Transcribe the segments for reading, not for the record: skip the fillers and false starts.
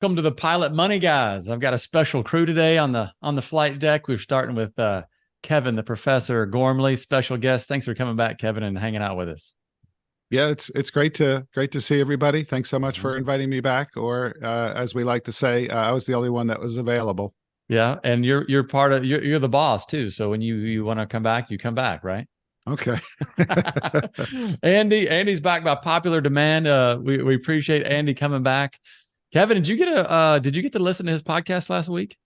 Welcome to the Pilot Money Guys. I've got a special crew today on the flight deck. We're starting with Kevin, the professor, Gormley, special guest. Thanks for coming back, Kevin, and hanging out with us. Yeah, it's great to see everybody. Thanks so much for inviting me back, or as we like to say, I was the only one that was available. Yeah, and you're part of you're the boss too. So when you want to come back, you come back, right? Okay. Andy's back by popular demand. We appreciate Andy coming back. Kevin, did you get to listen to his podcast last week?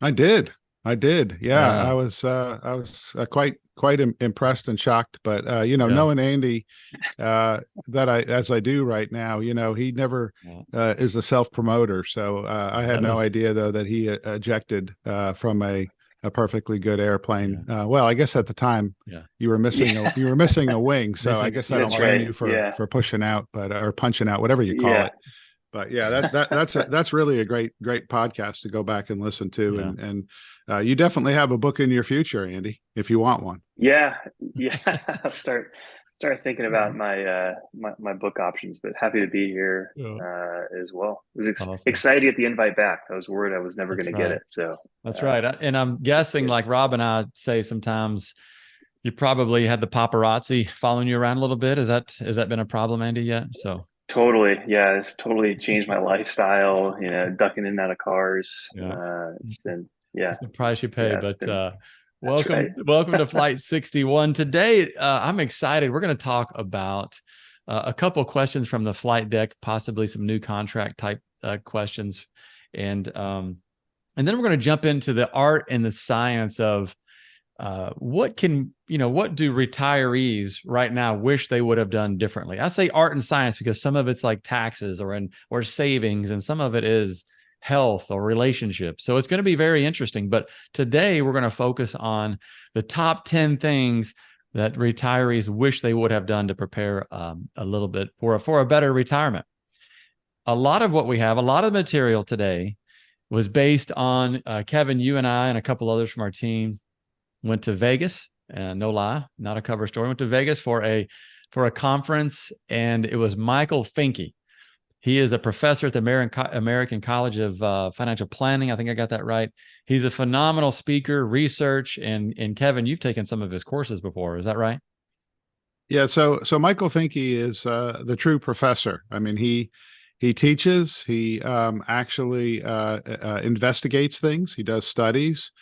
I did. Yeah, I was quite impressed and shocked. But knowing Andy, as I do right now, he never is a self promoter. So I had no idea though that he ejected from a perfectly good airplane. Well, I guess at the time you were missing a wing. So I guess I don't blame you for pushing out, or punching out, whatever you call it. But yeah, that's really a great podcast to go back and listen to, and you definitely have a book in your future, Andy, if you want one. Yeah. I'll start thinking about my my book options. But happy to be here as well. It was excited to get the invite back. I was worried I was never going to get it. So that's right. And I'm guessing, like Rob and I say sometimes, you probably had the paparazzi following you around a little bit. Has that been a problem, Andy, yet? So. Totally. Yeah. It's totally changed my lifestyle, ducking in and out of cars. It's been, It's the price you pay, but welcome to Flight 61. Today, I'm excited. We're going to talk about a couple of questions from the flight deck, possibly some new contract type questions. And then we're going to jump into the art and the science of what do retirees right now wish they would have done differently? I say art and science because some of it's like taxes or savings, and some of it is health or relationships. So it's going to be very interesting. But today we're going to focus on the top 10 things that retirees wish they would have done to prepare a little bit for a better retirement. A lot of the material today was based on Kevin, you and I, and a couple others from our team went to Vegas, no lie, not a cover story. Went to Vegas for a conference, and it was Michael Finke. He is a professor at the American College of Financial Planning. I think I got that right. He's a phenomenal speaker, research, and Kevin, you've taken some of his courses before. Is that right? Yeah. So Michael Finke is the true professor. I mean, he teaches. He actually investigates things. He does studies.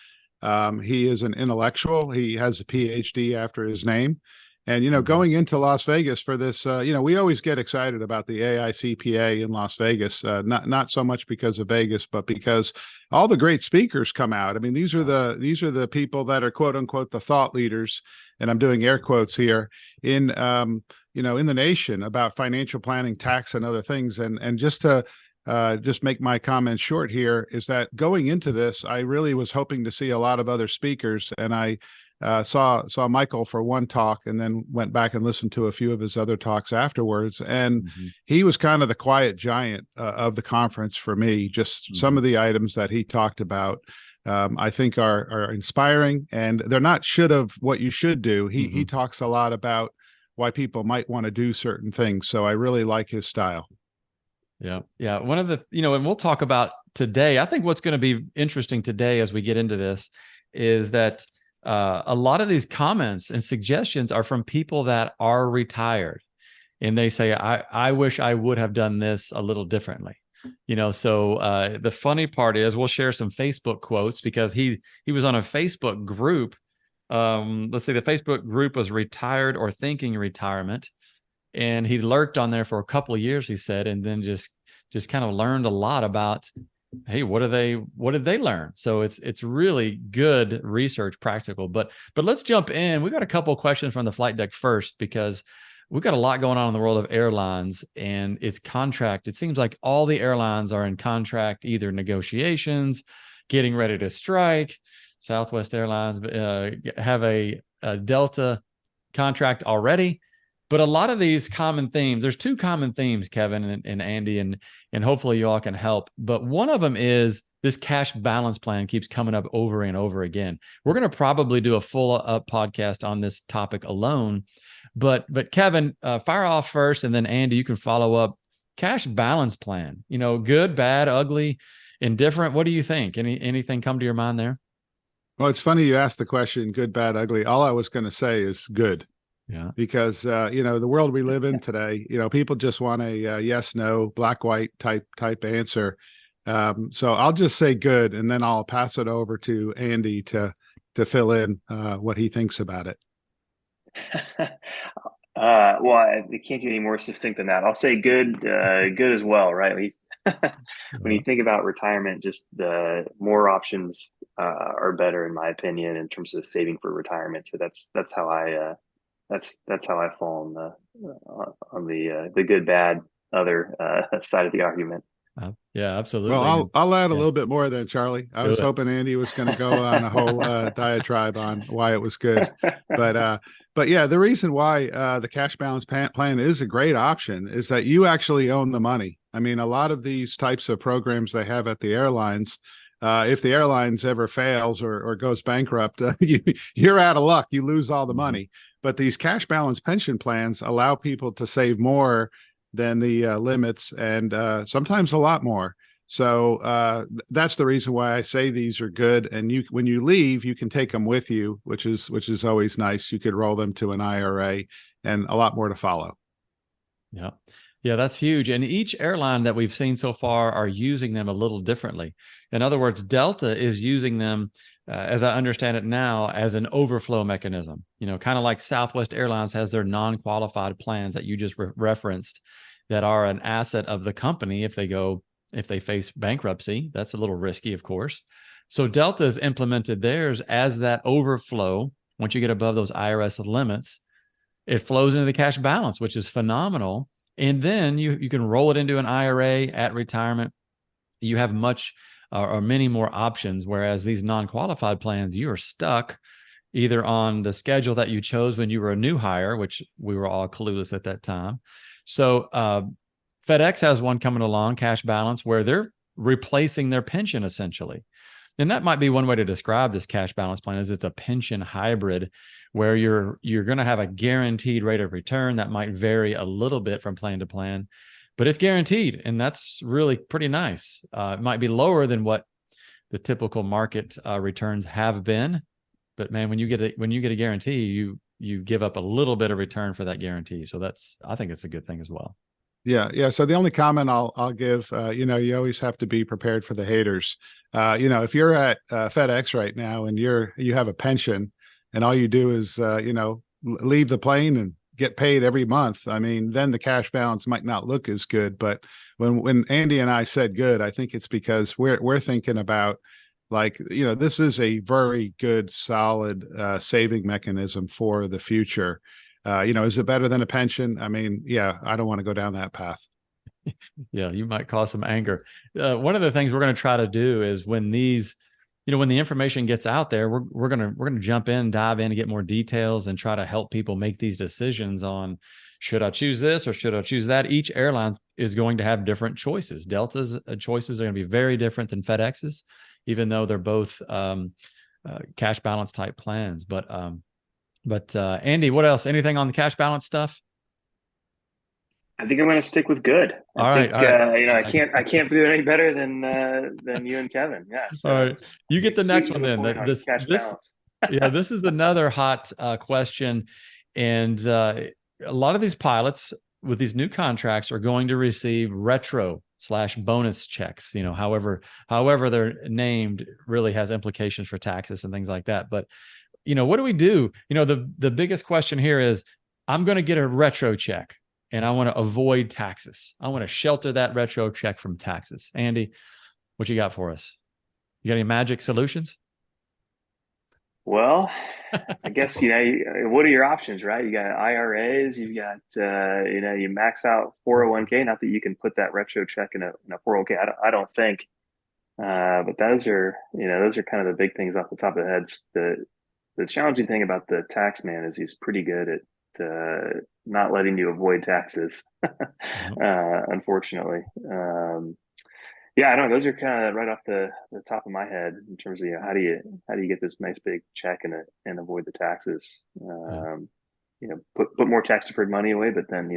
He is an intellectual. He has a PhD after his name. And, going into Las Vegas for this, we always get excited about the AICPA in Las Vegas, not so much because of Vegas, but because all the great speakers come out. I mean, these are the people that are, quote unquote, the thought leaders. And I'm doing air quotes here in the nation about financial planning, tax, and other things. And just to just make my comments short here is that going into this, I really was hoping to see a lot of other speakers, and I saw Michael for one talk, and then went back and listened to a few of his other talks afterwards. And he was kind of the quiet giant of the conference for me. Just some of the items that he talked about, I think are inspiring, and they're not what you should do. He talks a lot about why people might want to do certain things. So I really like his style. Yeah. One of the, and we'll talk about today, I think what's going to be interesting today as we get into this is that a lot of these comments and suggestions are from people that are retired, and they say, I wish I would have done this a little differently. So the funny part is we'll share some Facebook quotes because he was on a Facebook group. Let's say the Facebook group was Retired or Thinking Retirement. And he lurked on there for a couple of years, he said, and then just kind of learned a lot about, hey, what did they learn? So it's really good research, practical. But let's jump in. We've got a couple of questions from the flight deck first, because we've got a lot going on in the world of airlines and its contract. It seems like all the airlines are in contract, either negotiations, getting ready to strike. Southwest Airlines have a Delta contract already. But a lot of these common themes, there's two common themes, Kevin and Andy, and hopefully you all can help. But one of them is this cash balance plan keeps coming up over and over again. We're going to probably do a full up podcast on this topic alone. But Kevin, fire off first, and then Andy, you can follow up cash balance plan, good, bad, ugly, indifferent. What do you think? Anything come to your mind there? Well, it's funny you asked the question, good, bad, ugly. All I was going to say is good. Yeah. Because the world we live in today, people just want a yes, no, black, white type answer. So I'll just say good, and then I'll pass it over to Andy to fill in what he thinks about it. Well, I can't get any more succinct than that. I'll say good, good as well, right? When you think about retirement, just the more options are better, in my opinion, in terms of saving for retirement. So that's how I fall on the good, bad, other side of the argument. Yeah, absolutely. Well, I'll add a little bit more than Charlie. I was hoping Andy was going to go on a whole diatribe on why it was good, but yeah, the reason why the cash balance plan is a great option is that you actually own the money. I mean, a lot of these types of programs they have at the airlines, if the airlines ever fails or goes bankrupt, you're out of luck. You lose all the money. But these cash balance pension plans allow people to save more than the limits, and sometimes a lot more. So that's the reason why I say these are good. And when you leave, you can take them with you, which is always nice. You could roll them to an IRA, and a lot more to follow. Yeah. Yeah, that's huge. And each airline that we've seen so far are using them a little differently. In other words, Delta is using them, as I understand it now, as an overflow mechanism. Kind of like Southwest Airlines has their non-qualified plans that you just referenced, that are an asset of the company if they face bankruptcy. That's a little risky, of course. So Delta's implemented theirs as that overflow. Once you get above those IRS limits, it flows into the cash balance, which is phenomenal. And then you can roll it into an IRA at retirement. You have much or many more options, whereas these non-qualified plans, you are stuck either on the schedule that you chose when you were a new hire, which we were all clueless at that time. So FedEx has one coming along, cash balance, where they're replacing their pension essentially. And that might be one way to describe this cash balance plan, is it's a pension hybrid where you're going to have a guaranteed rate of return that might vary a little bit from plan to plan, but it's guaranteed. And that's really pretty nice. It might be lower than what the typical market returns have been, but man, when you get a guarantee, you give up a little bit of return for that guarantee. So I think it's a good thing as well. Yeah. So the only comment I'll give, you always have to be prepared for the haters. If you're at FedEx right now and you have a pension, and all you do is leave the plane and get paid every month, I mean, then the cash balance might not look as good. But when Andy and I said good, I think it's because we're thinking about, this is a very good, solid saving mechanism for the future. Is it better than a pension? I mean, yeah, I don't want to go down that path. Yeah, you might cause some anger. One of the things we're going to try to do is when when the information gets out there, we're going to dive in and get more details and try to help people make these decisions on, should I choose this or should I choose that? Each airline is going to have different choices. Delta's choices are going to be very different than FedEx's, even though they're both cash balance type plans. But Andy, what else? Anything on the cash balance stuff? I think I'm going to stick with good. I think, I can't do it any better than you and Kevin. Yeah. So all right, you get the next one then. Cash balance. Yeah, this is another hot question, and a lot of these pilots with these new contracts are going to receive retro/bonus checks. However they're named really has implications for taxes and things like that. But what do we do? The biggest question here is, I'm going to get a retro check and I want to avoid taxes. I want to shelter that retro check from taxes. Andy, what you got for us? You got any magic solutions? Well, I guess, what are your options, right? You got IRAs, you've got, you max out 401k, not that you can put that retro check in a 401k. I don't think, but those are kind of the big things off the top of the heads. The challenging thing about the tax man is he's pretty good at not letting you avoid taxes, unfortunately. Yeah, I don't know. Those are kind of right off the top of my head in terms of how do you get this nice big check and avoid the taxes. Put more tax deferred money away, but then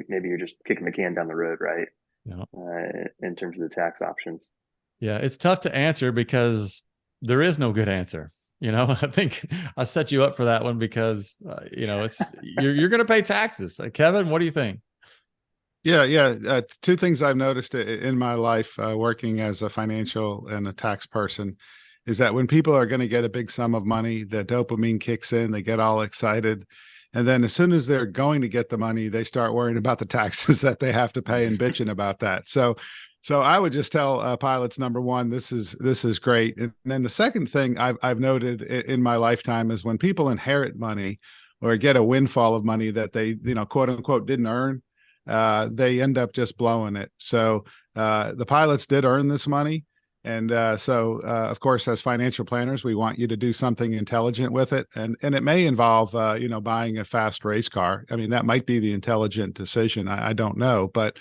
maybe you're just kicking the can down the road, right? Yeah. In terms of the tax options. Yeah, it's tough to answer because there is no good answer. I think I set you up for that one because it's you're going to pay taxes. Kevin, what do you think? Yeah. Two things I've noticed in my life working as a financial and a tax person is that when people are going to get a big sum of money, the dopamine kicks in, they get all excited. And then as soon as they're going to get the money, they start worrying about the taxes that they have to pay and bitching about that. So I would just tell pilots, number one, this is great. And then the second thing I've noted in my lifetime is when people inherit money or get a windfall of money that they, quote unquote, didn't earn, they end up just blowing it. So the pilots did earn this money. And of course, as financial planners, we want you to do something intelligent with it. And it may involve, buying a fast race car. I mean, that might be the intelligent decision. I don't know. But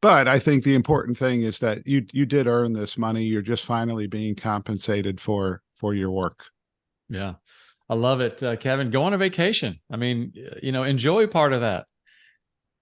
I think the important thing is that you did earn this money. You're just finally being compensated for your work. Yeah, I love it. Kevin, go on a vacation. I mean, enjoy part of that.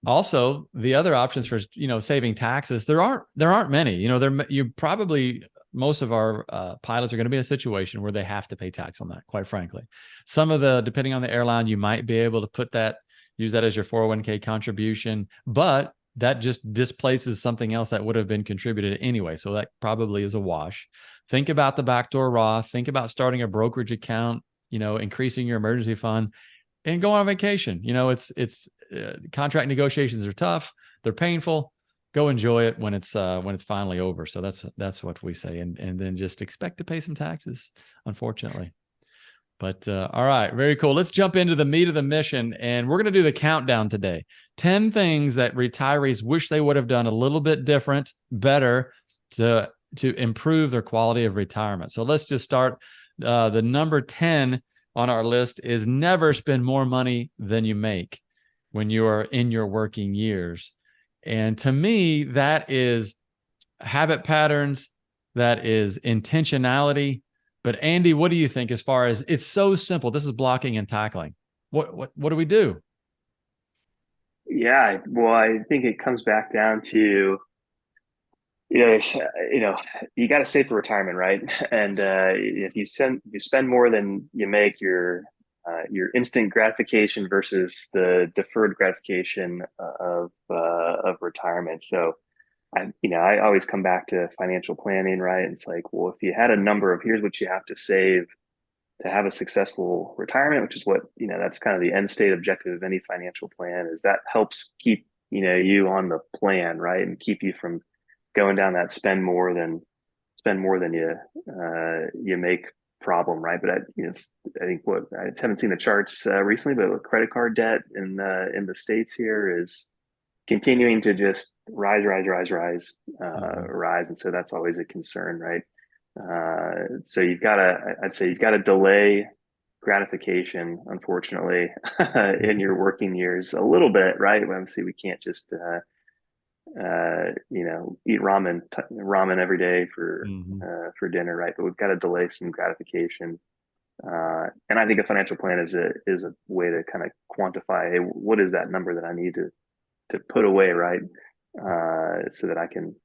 Also, the other options for, saving taxes, there aren't many. You probably, most of our pilots are going to be in a situation where they have to pay tax on that, quite frankly. Some of depending on the airline, you might be able to use that as your 401k contribution, but that just displaces something else that would have been contributed anyway. So that probably is a wash. Think about the backdoor Roth. Think about starting a brokerage account, increasing your emergency fund, and go on vacation. It's contract negotiations are tough. They're painful. Go enjoy it when it's finally over. So that's what we say. And then just expect to pay some taxes, unfortunately. But all right, very cool. Let's jump into the meat of the mission. And we're going to do the countdown today. 10 things that retirees wish they would have done a little bit different, better to improve their quality of retirement. So let's just start. The number 10 on our list is never spend more money than you make when you are in your working years. And to me, that is habit patterns, that is intentionality. But Andy, what do you think as far as it's so simple? This is blocking and tackling. What do we do? Yeah, well, I think it comes back down to, you got to save for retirement, right? And if you spend more than you make, your instant gratification versus the deferred gratification of retirement. So I always come back to financial planning, right? It's like, well, if you had a number of here's what you have to save to have a successful retirement, which is what, that's kind of the end state objective of any financial plan, is that helps keep, you on the plan, right? And keep you from going down that spend more than you make problem, right? But I think I haven't seen the charts recently, but credit card debt in the States here is continuing to just rise. And so that's always a concern, right? So I'd say you've got to delay gratification, unfortunately, in your working years a little bit, right? Obviously, we can't just, eat ramen every day for dinner, right? But we've got to delay some gratification. And I think a financial plan is a way to kind of quantify, hey, what is that number that I need to put away, right? So that I can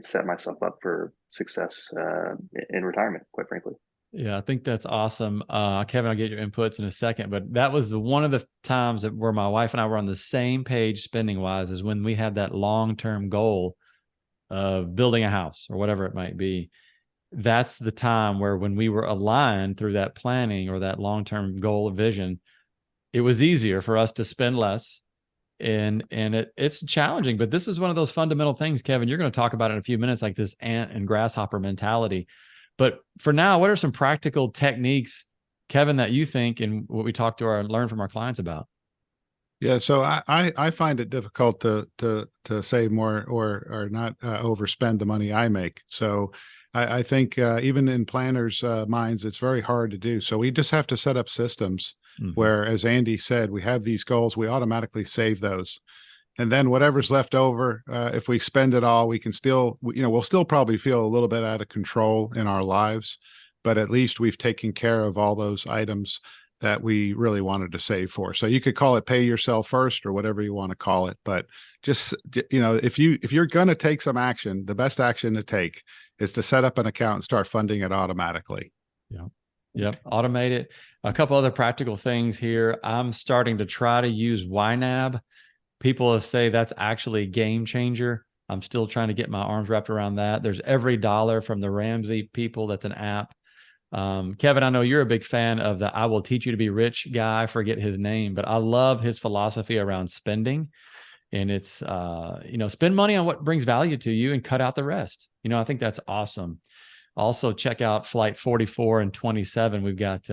set myself up for success in retirement, quite frankly. Yeah, I think that's awesome. Kevin, I'll get your inputs in a second, but that was one of the times where my wife and I were on the same page spending wise, is when we had that long-term goal of building a house or whatever it might be. That's the time where when we were aligned through that planning or that long-term goal vision, it was easier for us to spend less. And it's challenging, but this is one of those fundamental things, Kevin, you're going to talk about in a few minutes, like this ant and grasshopper mentality. But for now, what are some practical techniques, Kevin, that you think and what we talk to learn from our clients about? Yeah, so I find it difficult to save more or not overspend the money I make. So I think even in planners' minds, it's very hard to do. So we just have to set up systems where, as Andy said, we have these goals, we automatically save those. And then whatever's left over, if we spend it all, we can still, we'll still probably feel a little bit out of control in our lives, but at least we've taken care of all those items that we really wanted to save for. So you could call it pay yourself first or whatever you want to call it, but just, if you're going to take some action, the best action to take is to set up an account and start funding it automatically. Yeah. Yep. Automate it. A couple other practical things here. I'm starting to try to use YNAB. People have say that's actually a game changer. I'm still trying to get my arms wrapped around that. There's EveryDollar from the Ramsey people. That's an app. Kevin, I know you're a big fan of the I will teach you to be rich guy. I forget his name, but I love his philosophy around spending. And it's, spend money on what brings value to you and cut out the rest. I think that's awesome. Also, check out flight 44 and 27. We've got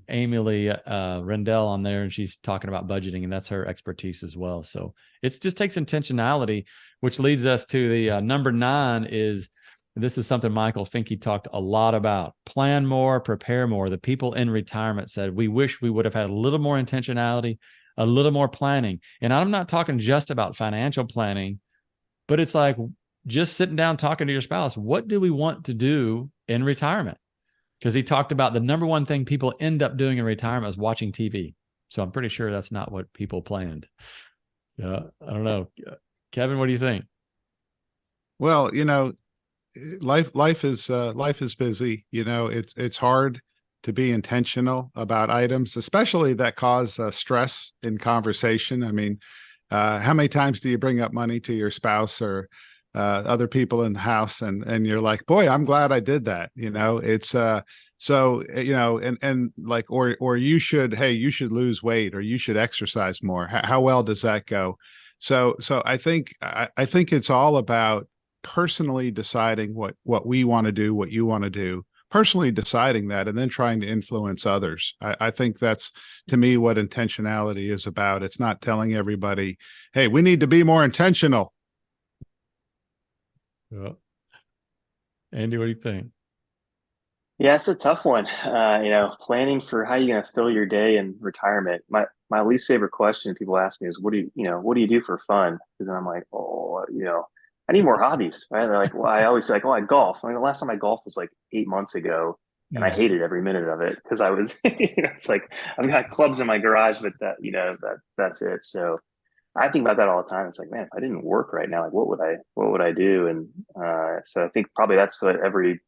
Amelie Riendle on there, and she's talking about budgeting, and that's her expertise as well. So it just takes intentionality, which leads us to the number 9 is, this is something Michael Finke talked a lot about. Plan more, prepare more. The people in retirement said, we wish we would have had a little more intentionality, a little more planning. And I'm not talking just about financial planning, but it's like just sitting down talking to your spouse. What do we want to do in retirement? Because he talked about the number one thing people end up doing in retirement is watching TV. So I'm pretty sure that's not what people planned. I don't know. Kevin, what do you think? Well, life is busy. It's hard to be intentional about items, especially that cause stress in conversation. I mean, how many times do you bring up money to your spouse or other people in the house, and you're like, boy, I'm glad I did that. It's and like, or you should lose weight, or you should exercise more. How well does that go? So I think it's all about personally deciding what we want to do, what you want to do, personally deciding that, and then trying to influence others. I think that's, to me, what intentionality is about. It's not telling everybody, hey, we need to be more intentional. Yeah. Andy, what do you think? Yeah, it's a tough one. Planning for how you're going to fill your day in retirement. My least favorite question people ask me is, what do you do for fun? Because I'm like, I need more hobbies. Right? They're like, well, I always say, like, I golf. I mean, the last time I golfed was like 8 months ago, and I hated every minute of it because I was, it's like I've got clubs in my garage, but that's it. So I think about that all the time. It's like, man, if I didn't work right now, like what would I do? And so I think probably that's what every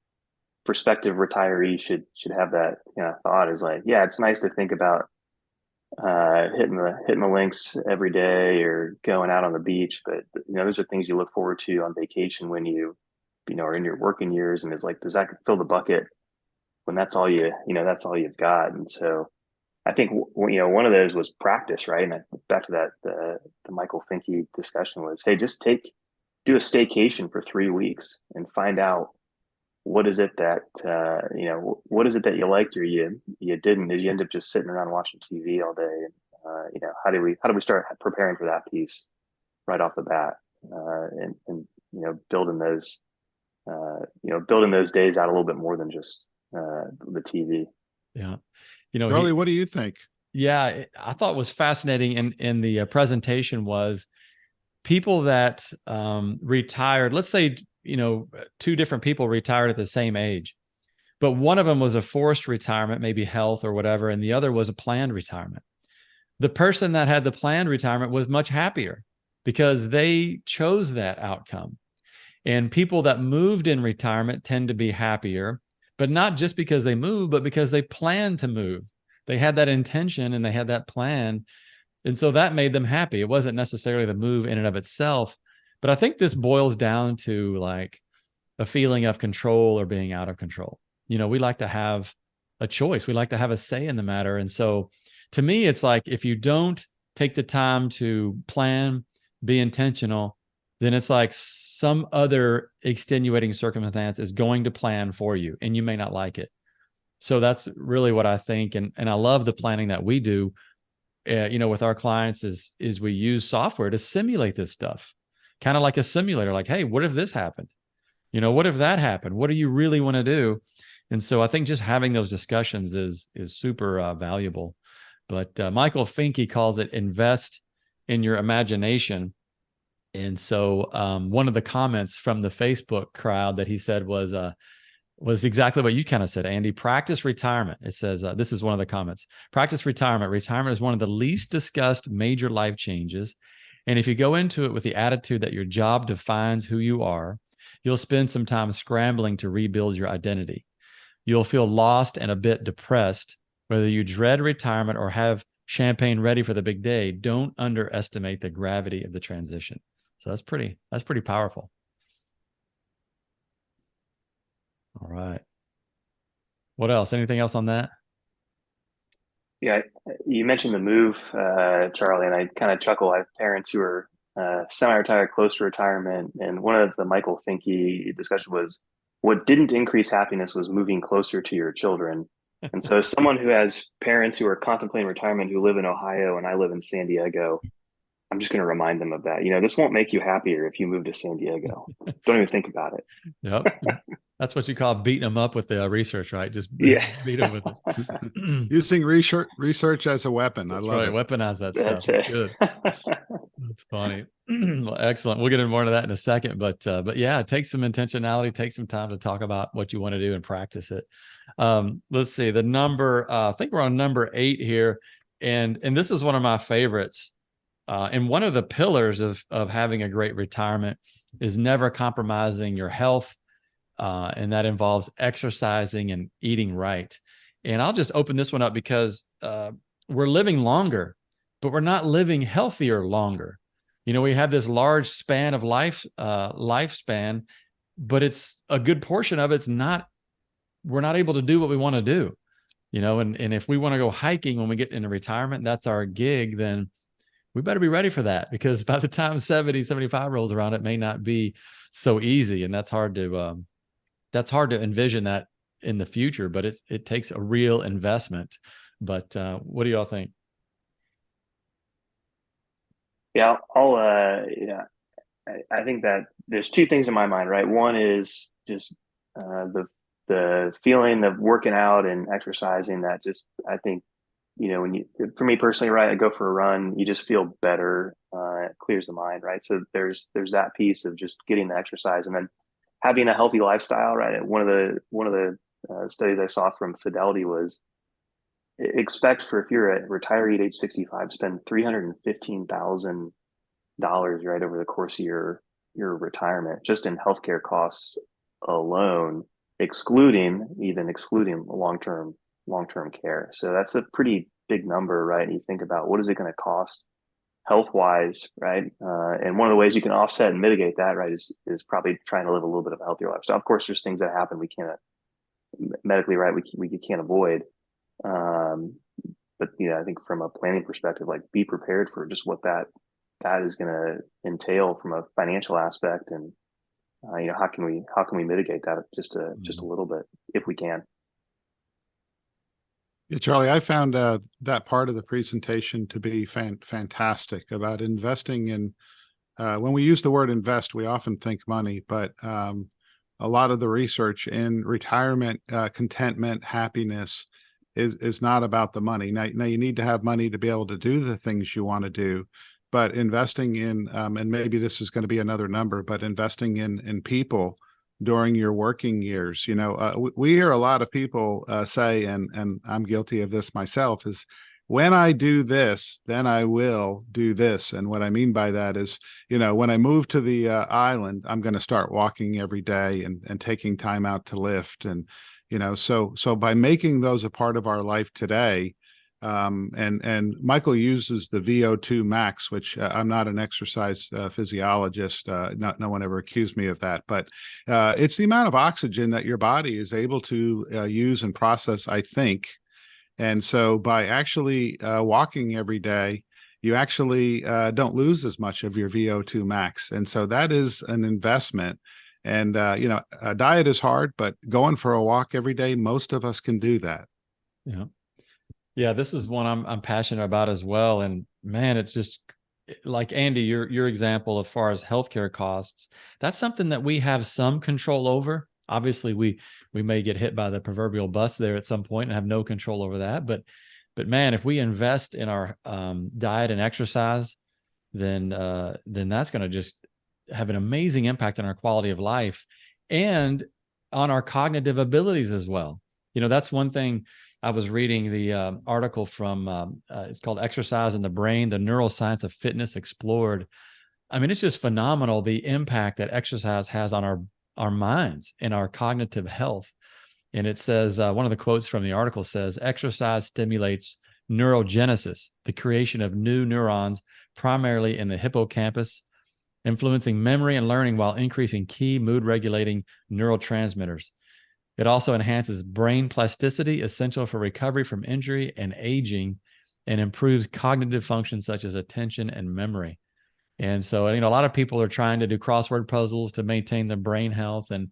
prospective retiree should have, that thought, is like, yeah, it's nice to think about hitting the links every day or going out on the beach, but those are things you look forward to on vacation when you are in your working years, and it's like, does that fill the bucket when that's all you've got? And so I think one of those was practice, right? And back to that the Michael Finke discussion was, hey, just do a staycation for 3 weeks and find out what is it that what is it that you liked or you didn't? Did you end up just sitting around watching TV all day? And, how do we start preparing for that piece right off the bat, and building those days out a little bit more than just the TV. Yeah. Charlie, what do you think? Yeah, I thought was fascinating in the presentation was people that retired. Let's say, 2 different people retired at the same age, but one of them was a forced retirement, maybe health or whatever, and the other was a planned retirement. The person that had the planned retirement was much happier because they chose that outcome. And people that moved in retirement tend to be happier, but not just because they moved, but because they planned to move. They had that intention and they had that plan. And so that made them happy. It wasn't necessarily the move in and of itself. But I think this boils down to like a feeling of control or being out of control. We like to have a choice. We like to have a say in the matter. And so to me, it's like, if you don't take the time to plan, be intentional, then it's like some other extenuating circumstance is going to plan for you, and you may not like it. So that's really what I think. And I love the planning that we do, with our clients is we use software to simulate this stuff, kind of like a simulator, like, hey, what if this happened? What if that happened? What do you really want to do? And so I think just having those discussions is super valuable. But Michael Finke calls it invest in your imagination. And so one of the comments from the Facebook crowd that he said was exactly what you kind of said, Andy. Practice retirement. It says, this is one of the comments. Practice retirement. Retirement is one of the least discussed major life changes, And if you go into it with the attitude that your job defines who you are, you'll spend some time scrambling to rebuild your identity. You'll feel lost and a bit depressed, whether you dread retirement or have champagne ready for the big day. Don't underestimate the gravity of the transition. So that's pretty powerful. All right. What else? Anything else on that? Yeah, you mentioned the move, Charlie, and I kind of chuckle. I have parents who are semi-retired, close to retirement, and one of the Michael Finke discussion was what didn't increase happiness was moving closer to your children. And so, as someone who has parents who are contemplating retirement who live in Ohio and I live in San Diego, I'm just going to remind them of that. This won't make you happier if you move to San Diego. Don't even think about it. Yep. That's what you call beating them up with the research, right? Just beat them with it. Using research as a weapon. That's I love it. Weaponize that That's stuff. it. Good. That's funny. Well, excellent. We'll get into more of that in a second, but yeah, take some intentionality, take some time to talk about what you want to do and practice it. Let's see the number. I think we're on number 8 here, and this is one of my favorites. And one of the pillars of having a great retirement is never compromising your health. And that involves exercising and eating right. And I'll just open this one up because we're living longer, but we're not living healthier longer. We have this large span of lifespan, but it's a good portion of it's not, we're not able to do what we want to do, and if we want to go hiking when we get into retirement, that's our gig, then we better be ready for that, because by the time 70, 75 rolls around, it may not be so easy. And that's hard to envision that in the future, but it takes a real investment. But what do y'all think? Yeah, I think that there's 2 things in my mind, right? One is just the feeling of working out and exercising that just, I think, for me personally, right, I go for a run, you just feel better, it clears the mind, right? So there's that piece of just getting the exercise, and then having a healthy lifestyle, right? One of the studies I saw from Fidelity was expect for, if you're a retiree at age 65, spend $315,000, right, over the course of your retirement, just in healthcare costs alone, excluding long-term care. So that's a pretty big number, right? And you think about what is it going to cost health-wise, right? And one of the ways you can offset and mitigate that, right, is probably trying to live a little bit of a healthier lifestyle. Of course, there's things that happen we can't medically, right, we can't avoid. But I think from a planning perspective, like, be prepared for just what that is going to entail from a financial aspect, and how can we mitigate that just a little bit if we can. Yeah, Charlie, I found that part of the presentation to be fantastic about investing in. When we use the word invest, we often think money, but a lot of the research in retirement, contentment, happiness is not about the money. Now you need to have money to be able to do the things you want to do, but investing in, and maybe this is going to be another number, but investing in people during your working years. We hear a lot of people say, and I'm guilty of this myself, is when I do this, then I will do this. And what I mean by that is, when I move to the island, I'm going to start walking every day and taking time out to lift. And, so by making those a part of our life today, and Michael uses the VO2 max, which I'm not an exercise physiologist. No one ever accused me of that, but it's the amount of oxygen that your body is able to use and process, I think. And so by actually walking every day, you actually don't lose as much of your VO2 max. And so that is an investment. And, a diet is hard, but going for a walk every day, most of us can do that. Yeah. Yeah, this is one I'm passionate about as well. And man, it's just like Andy, your example as far as healthcare costs, that's something that we have some control over. Obviously, we may get hit by the proverbial bus there at some point and have no control over that. But man, if we invest in our diet and exercise, then that's going to just have an amazing impact on our quality of life and on our cognitive abilities as well. That's one thing. I was reading the article from, it's called Exercise in the Brain, the Neuroscience of Fitness Explored. I mean, it's just phenomenal, the impact that exercise has on our minds and our cognitive health. And it says, one of the quotes from the article says, exercise stimulates neurogenesis, the creation of new neurons, primarily in the hippocampus, influencing memory and learning while increasing key mood regulating neurotransmitters. It also enhances brain plasticity, essential for recovery from injury and aging, and improves cognitive functions such as attention and memory. And so, a lot of people are trying to do crossword puzzles to maintain their brain health, and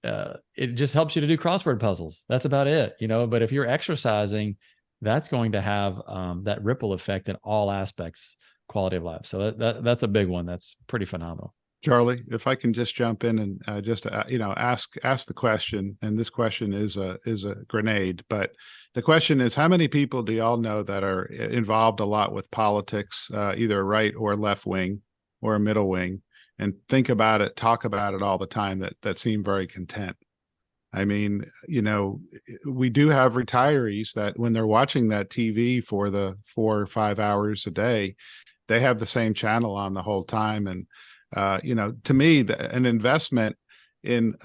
it just helps you to do crossword puzzles. That's about it, But if you're exercising, that's going to have that ripple effect in all aspects, quality of life. So that's a big one. That's pretty phenomenal. Charlie, if I can just jump in and just ask the question, and this question is a grenade, but the question is, how many people do y'all know that are involved a lot with politics, either right or left wing or middle wing, and think about it, talk about it all the time, that seem very content? I mean, we do have retirees that when they're watching that TV for the 4 or 5 hours a day, they have the same channel on the whole time. And to me, an investment in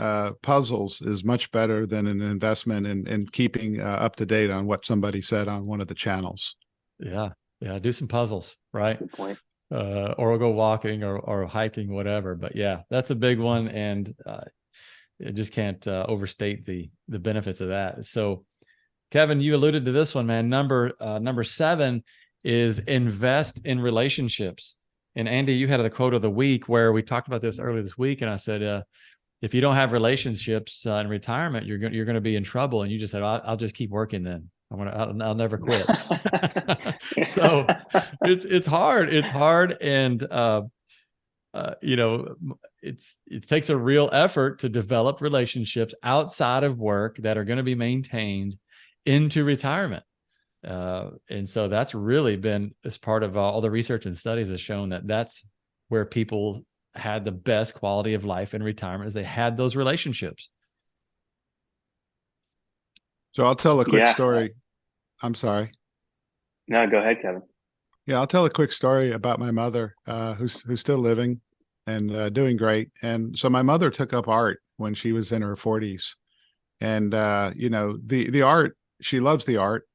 puzzles is much better than an investment in keeping up to date on what somebody said on one of the channels. Yeah. Do some puzzles, right? Good point. Or go walking or hiking, whatever. But yeah, that's a big one. And I just can't overstate the benefits of that. So Kevin, you alluded to this one, man. Number 7 is invest in relationships. And Andy, you had the quote of the week where we talked about this earlier this week. And I said, if you don't have relationships in retirement, you're going to be in trouble. And you just said, I'll just keep working then. I'll never quit. So it's hard. It's hard. And, it takes a real effort to develop relationships outside of work that are going to be maintained into retirement. And so that's really been, as part of all the research and studies, has shown that that's where people had the best quality of life in retirement, is they had those relationships. So I'll tell a quick story. I'm sorry. No, go ahead, Kevin. Yeah, I'll tell a quick story about my mother, who's still living and doing great. And so my mother took up art when she was in her 40s, and the art, she loves the art.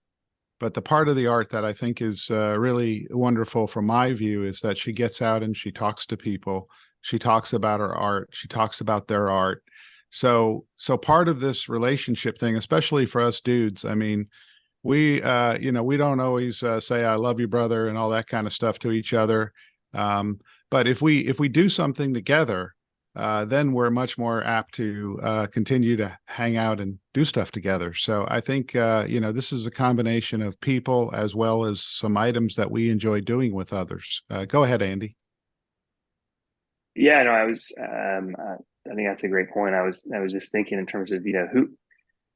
But the part of the art that I think is really wonderful from my view is that she gets out and she talks to people. She talks about her art. She talks about their art. So part of this relationship thing, especially for us dudes, I mean, we don't always say, I love you, brother, and all that kind of stuff to each other. But if we do something together, then we're much more apt to continue to hang out and do stuff together. So I think, this is a combination of people as well as some items that we enjoy doing with others. Go ahead, Andy. Yeah, no, I think that's a great point. I was just thinking in terms of, who,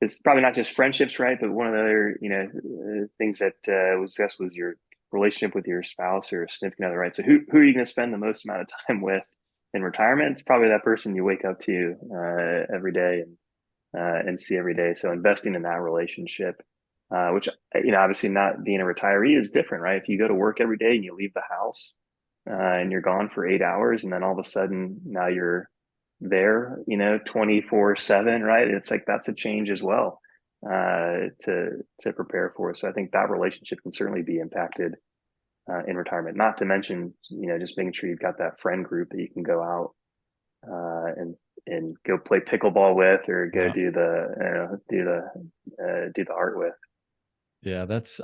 it's probably not just friendships, right? But one of the other, things that was discussed was your relationship with your spouse or significant other, right? So who are you going to spend the most amount of time with in retirement? It's probably that person you wake up to every day and see every day. So investing in that relationship, which, obviously not being a retiree is different, right? If you go to work every day and you leave the house and you're gone for 8 hours, and then all of a sudden now you're there, 24/7, right? It's like, that's a change as well to prepare for. So I think that relationship can certainly be impacted in retirement, not to mention, just making sure you've got that friend group that you can go out and go play pickleball with, or go do the art with. Yeah, that's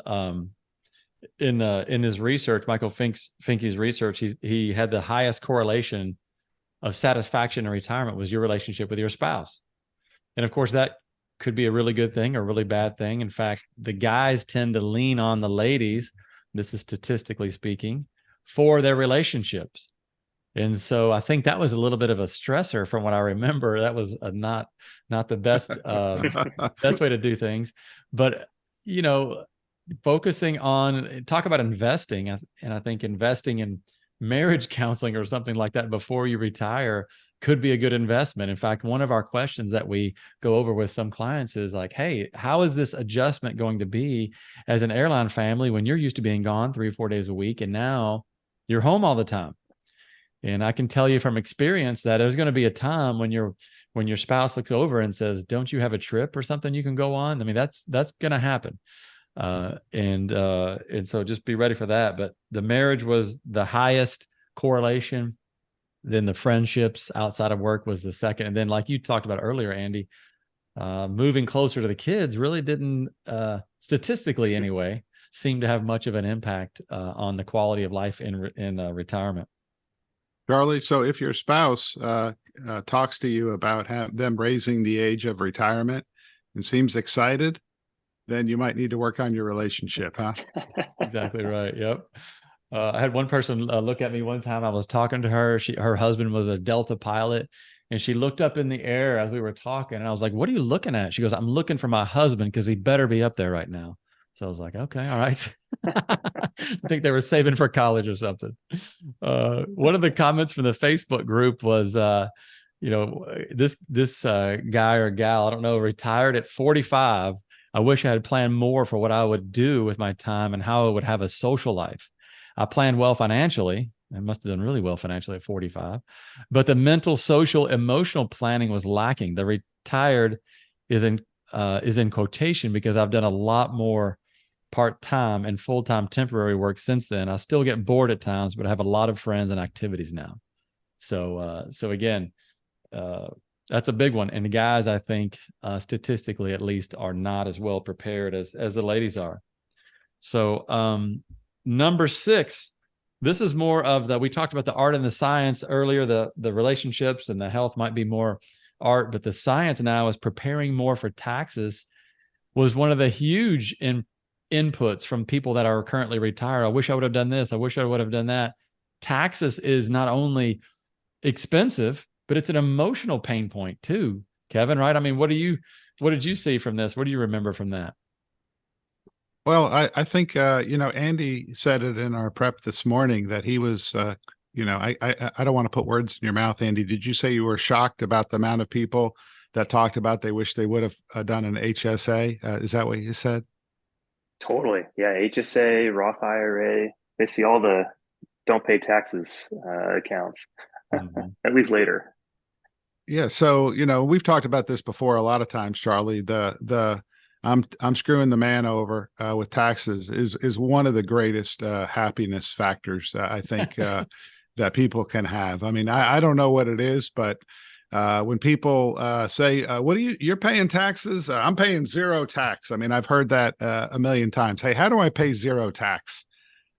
in his research, Michael Finke's research, he had the highest correlation of satisfaction in retirement was your relationship with your spouse. And of course, that could be a really good thing or a really bad thing. In fact, the guys tend to lean on the ladies, this is statistically speaking, for their relationships. And so I think that was a little bit of a stressor from what I remember. That was not the best best way to do things. But, focusing on, talk about investing, and I think investing in marriage counseling or something like that before you retire could be a good investment. In fact, one of our questions that we go over with some clients is like, hey, how is this adjustment going to be as an airline family when you're used to being gone 3 or 4 days a week and now you're home all the time? And I can tell you from experience that there's going to be a time when your spouse looks over and says, don't you have a trip or something you can go on? I mean, that's going to happen. And so just be ready for that. But the marriage was the highest correlation. Then the friendships outside of work was the second. And then, like you talked about earlier, Andy, moving closer to the kids really didn't, statistically anyway, seem to have much of an impact on the quality of life in retirement. Charlie, so if your spouse talks to you about them raising the age of retirement and seems excited, then you might need to work on your relationship, huh? Exactly right. Yep. I had one person look at me one time. I was talking to her. Her husband was a Delta pilot, and she looked up in the air as we were talking. And I was like, "What are you looking at?" She goes, "I'm looking for my husband because he better be up there right now." So I was like, "Okay, all right." I think they were saving for college or something. One of the comments from the Facebook group was, this guy or gal, I don't know, retired at 45. I wish I had planned more for what I would do with my time and how I would have a social life. I planned well financially. I must have done really well financially at 45, but the mental, social, emotional planning was lacking. The retired is in quotation because I've done a lot more part-time and full-time temporary work since then. I still get bored at times, but I have a lot of friends and activities now. So again, that's a big one. And the guys, I think, statistically at least, are not as well prepared as the ladies are. So number 6, this is more of we talked about the art and the science earlier, the relationships and the health might be more art, but the science now is preparing more for taxes was one of the huge inputs from people that are currently retired. I wish I would have done this. I wish I would have done that. Taxes is not only expensive, but it's an emotional pain point too, Kevin, right? I mean, what did you see from this? What do you remember from that? Well, I think, Andy said it in our prep this morning that he was, I don't want to put words in your mouth, Andy. Did you say you were shocked about the amount of people that talked about they wish they would have done an HSA? Is that what you said? Totally. Yeah. HSA, Roth IRA, they see all the don't pay taxes accounts, at least later. Yeah. So, we've talked about this before a lot of times, Charlie. I'm screwing the man over with taxes is one of the greatest happiness factors I think that people can have. I mean, I don't know what it is, but when people say, "What you're paying taxes?" I'm paying zero tax. I mean, I've heard that a million times. Hey, how do I pay zero tax?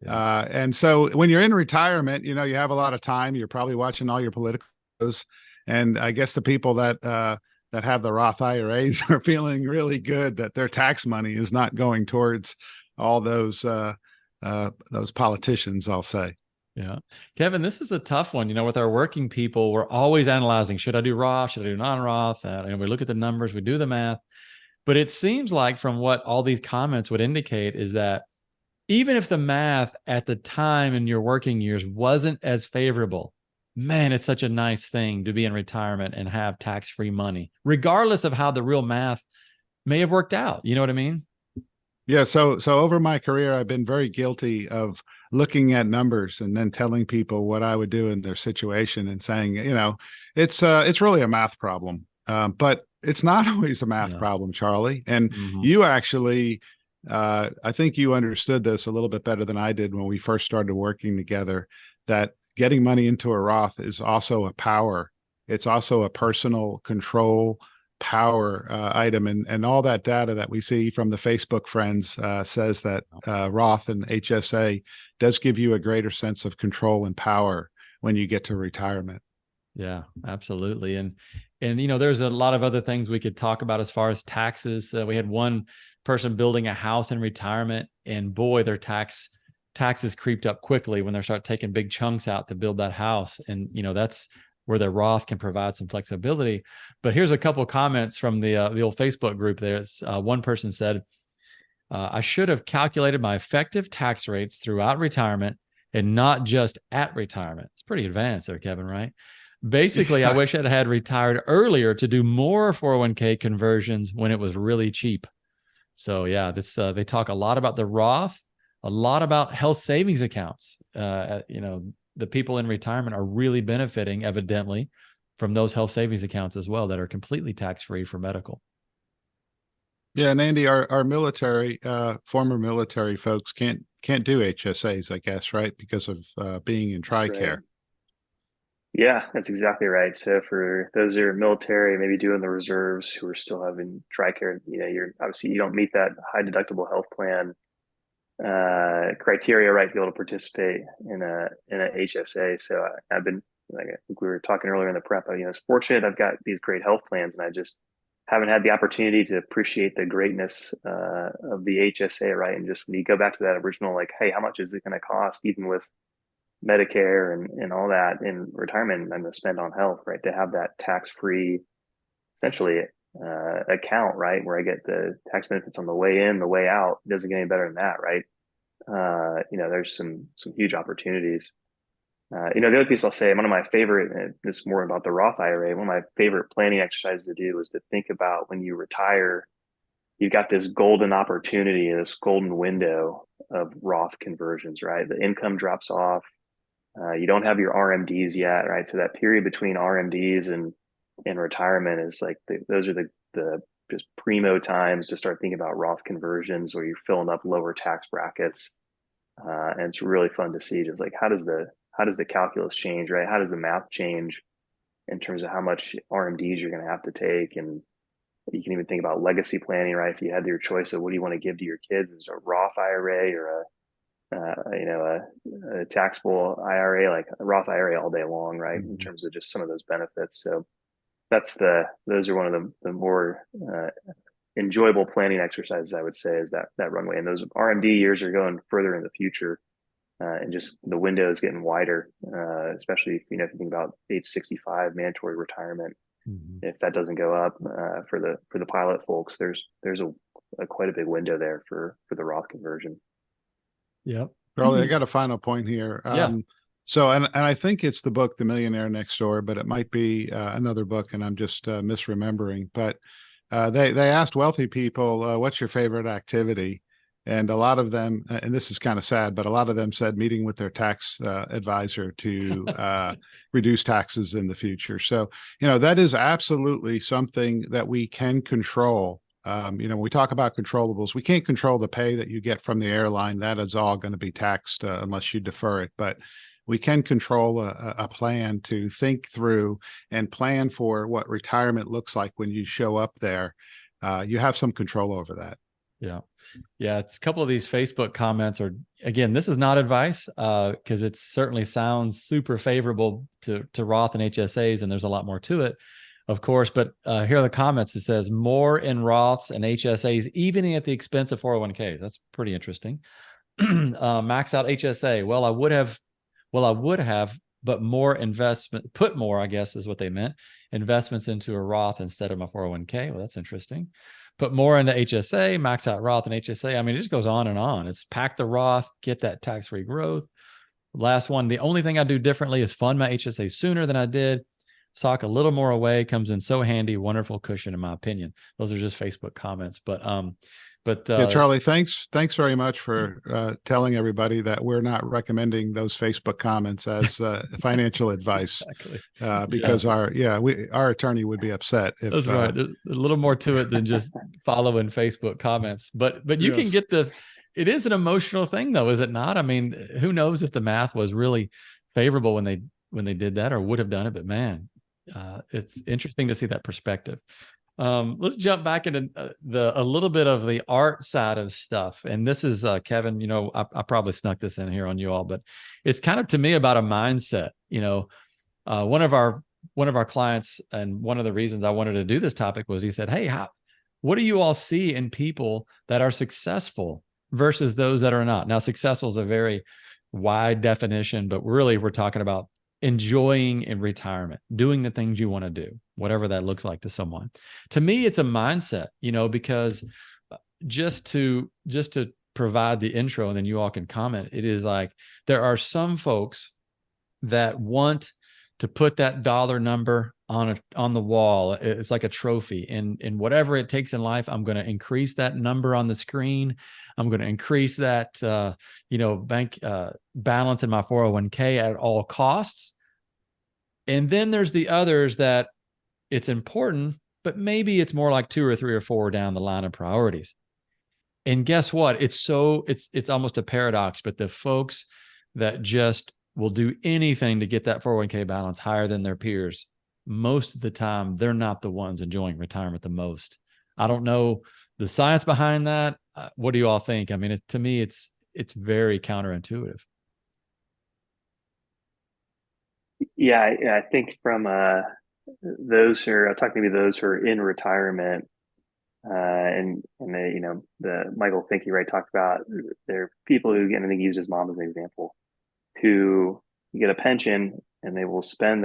Yeah. And so when you're in retirement, you have a lot of time. You're probably watching all your political shows, and I guess the people that have the Roth IRAs are feeling really good that their tax money is not going towards all those politicians, I'll say. Yeah. Kevin, this is a tough one. With our working people, we're always analyzing, should I do Roth? Should I do non-Roth? And we look at the numbers, we do the math. But it seems like from what all these comments would indicate is that even if the math at the time in your working years wasn't as favorable, man, it's such a nice thing to be in retirement and have tax-free money, regardless of how the real math may have worked out. You know what I mean? Yeah. So over my career, I've been very guilty of looking at numbers and then telling people what I would do in their situation and saying, it's really a math problem. But it's not always a math problem, Charlie. And you actually, I think you understood this a little bit better than I did when we first started working together, that getting money into a Roth is also a power. It's also a personal control power item. And all that data that we see from the Facebook friends says that Roth and HSA does give you a greater sense of control and power when you get to retirement. Yeah, absolutely. And there's a lot of other things we could talk about as far as taxes. We had one person building a house in retirement, and boy, their taxes creeped up quickly when they start taking big chunks out to build that house. And, that's where the Roth can provide some flexibility. But here's a couple of comments from the old Facebook group there. One person said, I should have calculated my effective tax rates throughout retirement and not just at retirement. It's pretty advanced there, Kevin, right? Basically, I wish I'd had retired earlier to do more 401k conversions when it was really cheap. So yeah, this they talk a lot about the Roth, a lot about health savings accounts. The people in retirement are really benefiting, evidently, from those health savings accounts as well that are completely tax-free for medical. Yeah, and Andy, our military, former military folks can't do HSAs, I guess, right? Because of being in TRICARE. Right. Yeah, that's exactly right. So for those who are military, maybe doing the reserves who are still having TRICARE, you're obviously you don't meet that high deductible health plan criteria, right, to be able to participate in a HSA. So I've been, like I think we were talking earlier in the prep, it's fortunate I've got these great health plans, and I just haven't had the opportunity to appreciate the greatness of the HSA, right? And just when you go back to that original, like, hey, how much is it going to cost, even with Medicare and all that in retirement, I'm going to spend on health, right? To have that tax-free, essentially, account, right, where I get the tax benefits on the way in, the way out. It doesn't get any better than that, right? There's some huge opportunities. The other piece I'll say, one of my favorite, this is more about the Roth IRA, one of my favorite planning exercises to do is to think about when you retire, you've got this golden opportunity, this golden window of Roth conversions, right? The income drops off. You don't have your RMDs yet, right? So that period between RMDs and retirement is like those are the just primo times to start thinking about Roth conversions, where you're filling up lower tax brackets, and it's really fun to see just like how does the calculus change, right? How does the math change in terms of how much RMDs you're going to have to take, and you can even think about legacy planning, right? If you had your choice of what do you want to give to your kids, is a Roth IRA or a taxable IRA, like a Roth IRA all day long, right? In terms of just some of those benefits. So those are one of the more enjoyable planning exercises, I would say, is that runway. And those RMD years are going further in the future, and just the window is getting wider, especially if you think about age 65 mandatory retirement. If that doesn't go up for the pilot folks, there's a quite a big window there for the Roth conversion. Yep. Charlie, I got a final point here. So, and I think it's the book, The Millionaire Next Door, but it might be another book, and I'm just misremembering. But they asked wealthy people, what's your favorite activity? And a lot of them, and this is kind of sad, but a lot of them said meeting with their tax advisor to reduce taxes in the future. So, that is absolutely something that we can control. When we talk about controllables, we can't control the pay that you get from the airline. That is all going to be taxed unless you defer it. But we can control a plan to think through and plan for what retirement looks like when you show up there. You have some control over that. Yeah. Yeah. It's a couple of these Facebook comments are, again, this is not advice because it certainly sounds super favorable to Roth and HSAs, and there's a lot more to it, of course. But here are the comments. It says more in Roths and HSAs, even at the expense of 401ks. That's pretty interesting. Max out HSA. Well, I would have, but more investment, put more, I guess is what they meant, investments into a Roth instead of my 401k. Well, that's interesting. Put more into HSA, max out Roth and HSA. I mean, it just goes on and on. It's pack the Roth, get that tax-free growth. Last one, the only thing I do differently is fund my HSA sooner than I did. Sock a little more away, comes in so handy, wonderful cushion, in my opinion. Those are just Facebook comments. But yeah, Charlie, thanks very much for telling everybody that we're not recommending those Facebook comments as financial advice. Exactly. Because our attorney would be upset if that's right. There's a little more to it than just following Facebook comments, but you can get it is an emotional thing though, is it not? I mean, who knows if the math was really favorable when they did that or would have done it, but man, it's interesting to see that perspective. Let's jump back into a little bit of the art side of stuff. And this is Kevin, I probably snuck this in here on you all, but it's kind of to me about a mindset. One of our clients, and one of the reasons I wanted to do this topic was he said, hey, what do you all see in people that are successful versus those that are not? Now, successful is a very wide definition, but really we're talking about enjoying in retirement, doing the things you want to do, whatever that looks like to someone. To me, it's a mindset, because just to provide the intro and then you all can comment, it is like there are some folks that want to put that dollar number on the wall. It's like a trophy, and whatever it takes in life, I'm going to increase that number on the screen. I'm going to increase that, bank balance in my 401k at all costs. And then there's the others that it's important, but maybe it's more like 2 or 3 or 4 down the line of priorities. And guess what? It's almost a paradox, but the folks that just will do anything to get that 401k balance higher than their peers, most of the time, they're not the ones enjoying retirement the most. I don't know the science behind that. What do you all think? I mean, to me, it's very counterintuitive. Yeah, I think from those who are talking to me, those who are in retirement, and they, the Michael Finke, right, talked about there are people who, and I think he used his mom as an example, who get a pension and they will spend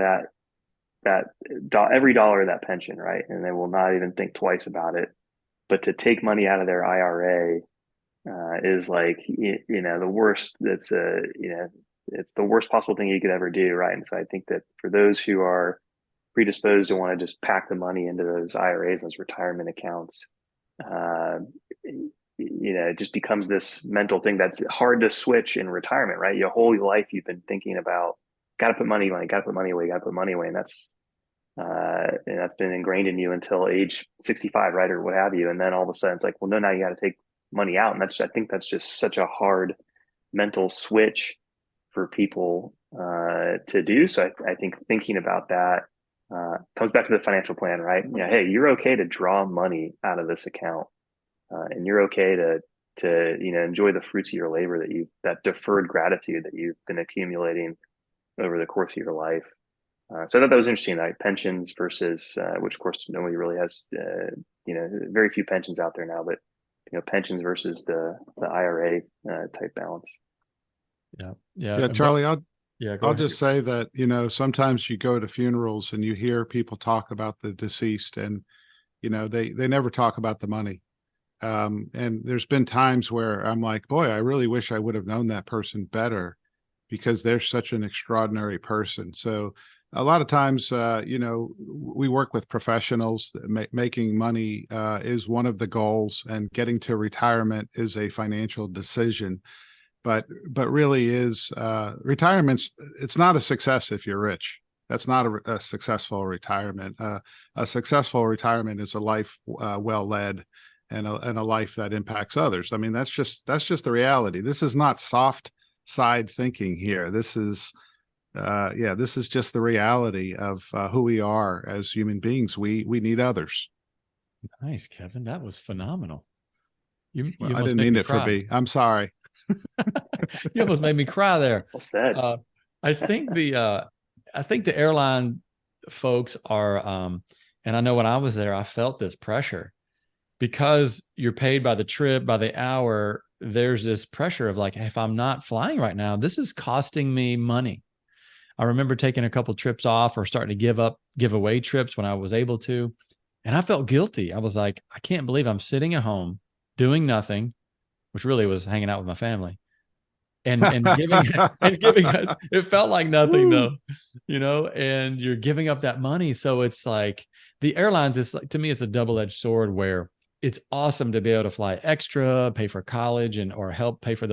every dollar of that pension, right, and they will not even think twice about it. But to take money out of their IRA is like, the worst. It's the worst possible thing you could ever do, right? And so I think that for those who are predisposed to want to just pack the money into those IRAs, those retirement accounts, it just becomes this mental thing that's hard to switch in retirement, right? Your whole life you've been thinking about, got to put money away, got to put money away, got to put money away, and that's been ingrained in you until age 65, right, or what have you. And then all of a sudden it's like, well, no, now you got to take money out, and I think that's just such a hard mental switch for people to do. So I think thinking about that comes back to the financial plan, right? Hey, you're okay to draw money out of this account, and you're okay to enjoy the fruits of your labor, that deferred gratitude that you've been accumulating over the course of your life. So I thought that was interesting, like pensions versus, which of course nobody really has, very few pensions out there now, but pensions versus the IRA type balance. Yeah, Charlie, I'll just say that, sometimes you go to funerals and you hear people talk about the deceased, and, they never talk about the money. And there's been times where I'm like, boy, I really wish I would have known that person better, because they're such an extraordinary person. So a lot of times, we work with professionals. Making money is one of the goals, and getting to retirement is a financial decision. But really is retirement's, it's not a success if you're rich. That's not a successful retirement. A successful retirement is a life well led, and a life that impacts others. I mean, that's just the reality. This is not soft side thinking here. This is this is just the reality of who we are as human beings. We need others. Nice, Kevin. That was phenomenal. I didn't mean it for me. I'm sorry. You almost made me cry there. Well said. I think the airline folks are, and I know when I was there, I felt this pressure, because you're paid by the trip, by the hour. There's this pressure of like, if I'm not flying right now, this is costing me money. I remember taking a couple trips off, or starting to give away trips when I was able to. And I felt guilty. I was like, I can't believe I'm sitting at home doing nothing, which really was hanging out with my family, and giving it felt like nothing though, and you're giving up that money. So it's like the airlines, it's like, to me, it's a double-edged sword, where it's awesome to be able to fly extra, pay for college, or help pay for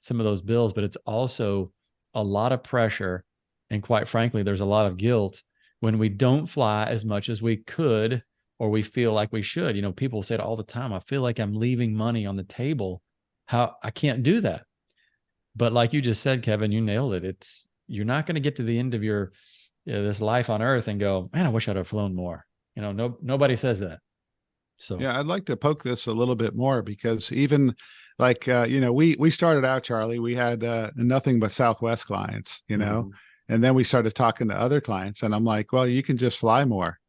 some of those bills. But it's also a lot of pressure. And quite frankly, there's a lot of guilt when we don't fly as much as we could, or we feel like we should. People say it all the time, I feel like I'm leaving money on the table. How I can't do that. But like you just said, Kevin, you nailed it. You're not going to get to the end of your this life on Earth and go, man, I wish I'd have flown more. Nobody says that. So yeah, I'd like to poke this a little bit more, because even like we started out, Charlie, we had nothing but Southwest clients, Mm-hmm. And then we started talking to other clients, and I'm like, well, you can just fly more.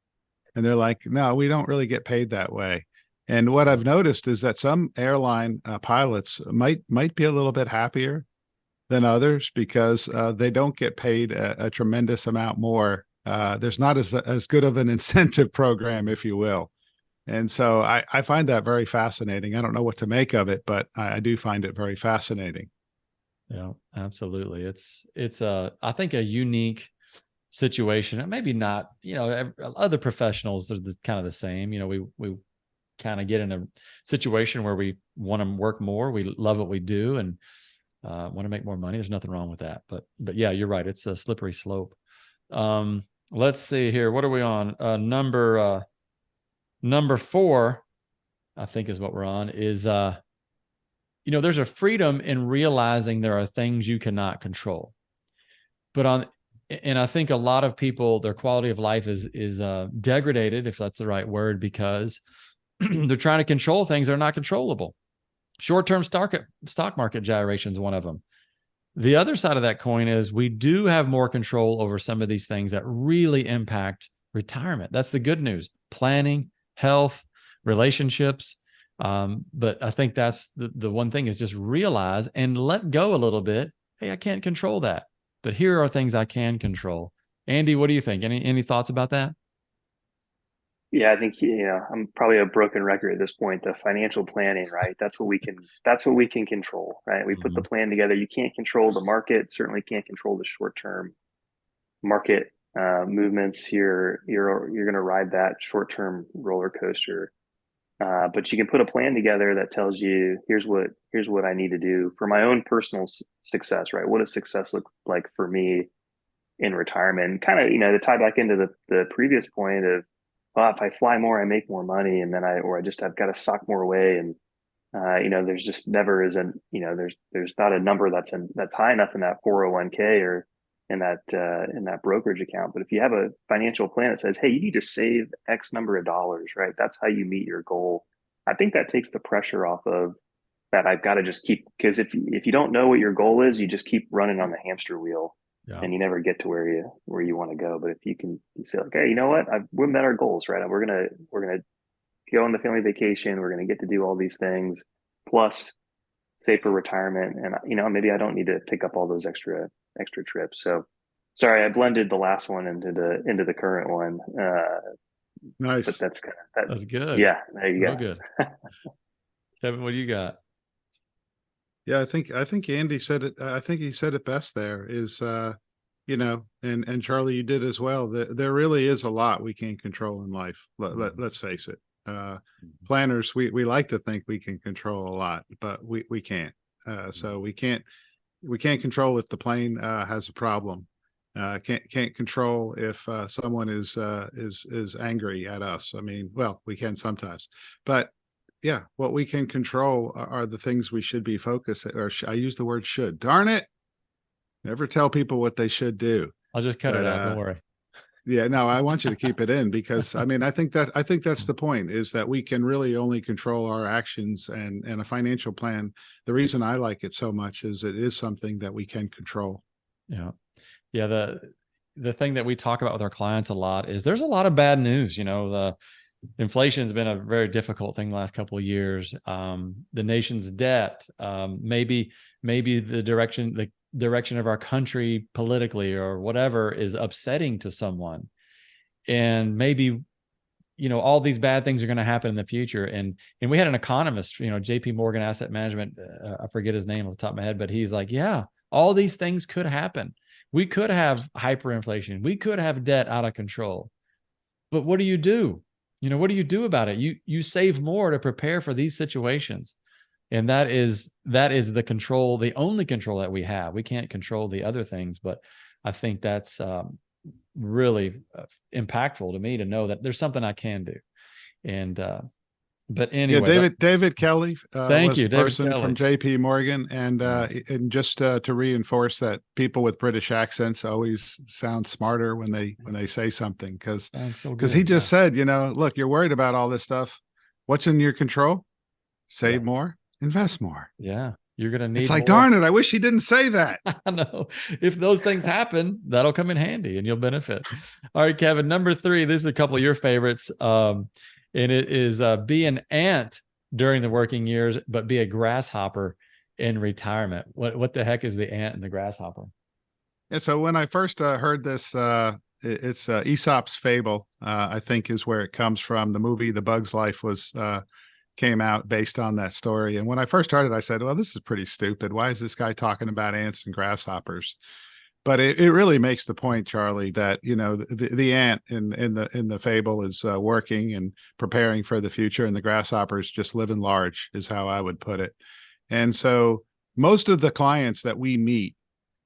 And they're like, no, we don't really get paid that way. And what I've noticed is that some airline pilots might be a little bit happier than others, because they don't get paid a tremendous amount more. There's not as good of an incentive program, if you will. And so I find that very fascinating. I don't know what to make of it, but I do find it very fascinating. Yeah, absolutely. It's I think a unique situation. Maybe not, other professionals are kind of the same. We kind of get in a situation where we want to work more. We love what we do and want to make more money. There's nothing wrong with that. But yeah, you're right. It's a slippery slope. Let's see here. What are we on? Number 4, I think is what we're on, is, there's a freedom in realizing there are things you cannot control. And I think a lot of people, their quality of life is degraded, if that's the right word, because they're trying to control things that are not controllable. Short-term stock market gyration is one of them. The other side of that coin is we do have more control over some of these things that really impact retirement. That's the good news. Planning, health, relationships. But I think that's the one thing is just realize and let go a little bit. Hey, I can't control that, but here are things I can control. Andy, what do you think? Any thoughts about that? Yeah, I think, I'm probably a broken record at this point. The financial planning, right? That's what we can control, right? We put the plan together. You can't control the market, certainly can't control the short-term market movements. You're going to ride that short-term roller coaster. But you can put a plan together that tells you, here's what I need to do for my own personal success, right? What does success look like for me in retirement? And kind of, to tie back into the previous point of, well, if I fly more, I make more money, and then I've got to sock more away, and there's just never isn't, there's not a number that's high enough in that 401k or in that brokerage account. But if you have a financial plan that says, hey, you need to save X number of dollars, right? That's how you meet your goal. I think that takes the pressure off of that. I've got to just keep, because if you don't know what your goal is, you just keep running on the hamster wheel. Yeah. And you never get to where you want to go. But if you say like, hey, you know what? We met our goals, right? We're gonna go on the family vacation. We're gonna get to do all these things, plus save for retirement. And maybe I don't need to pick up all those extra trips. So sorry, I blended the last one into the current one. Nice. But that's good. Yeah, there you go. Good. Kevin, what do you got? Yeah, I think Andy said it. I think he said it best there is, and Charlie, you did as well. There really is a lot we can't control in life. Let's face it. Planners, we like to think we can control a lot, but we can't. So we can't control if the plane has a problem. Can't control if someone is angry at us. I mean, well, we can sometimes, but yeah, what we can control are the things we should be focused at, or I use the word should. Darn it. Never tell people what they should do. I'll just cut it out. Don't worry. Yeah, no, I want you to keep it in because I mean, I think that's the point, is that we can really only control our actions, and a financial plan. The reason I like it so much is it is something that we can control. Yeah. Yeah. The thing that we talk about with our clients a lot is there's a lot of bad news. The inflation has been a very difficult thing the last couple of years. The nation's debt, maybe the direction of our country politically or whatever is upsetting to someone, and maybe all these bad things are going to happen in the future. And we had an economist, JP Morgan Asset Management, I forget his name off the top of my head, but he's like, yeah, all these things could happen. We could have hyperinflation, we could have debt out of control, but what do you do? What do you do about it? You save more to prepare for these situations. And that is the control, the only control that we have. We can't control the other things, but I think that's really impactful to me to know that there's something I can do. And but anyway, yeah, David Kelly, thank you, the David person Kelly from JP Morgan, and just to reinforce that people with British accents always sound smarter when they say something, because he just said, look, you're worried about all this stuff. What's in your control? Save more, invest more. Yeah. You're going to need It's like, more. darn it, I wish he didn't say that. I know. If those things happen, that'll come in handy and you'll benefit. All right, Kevin, number 3, this is a couple of your favorites. And it is be an ant during the working years, but be a grasshopper in retirement. What the heck is the ant and the grasshopper? Yeah, so when I first heard this, it's Aesop's fable, I think is where it comes from. The movie The Bug's Life came out based on that story. And when I first heard it, I said, well, this is pretty stupid. Why is this guy talking about ants and grasshoppers? but it really makes the point, Charlie, that the ant in the fable is working and preparing for the future, and the grasshopper is just living large, is how I would put it. And so most of the clients that we meet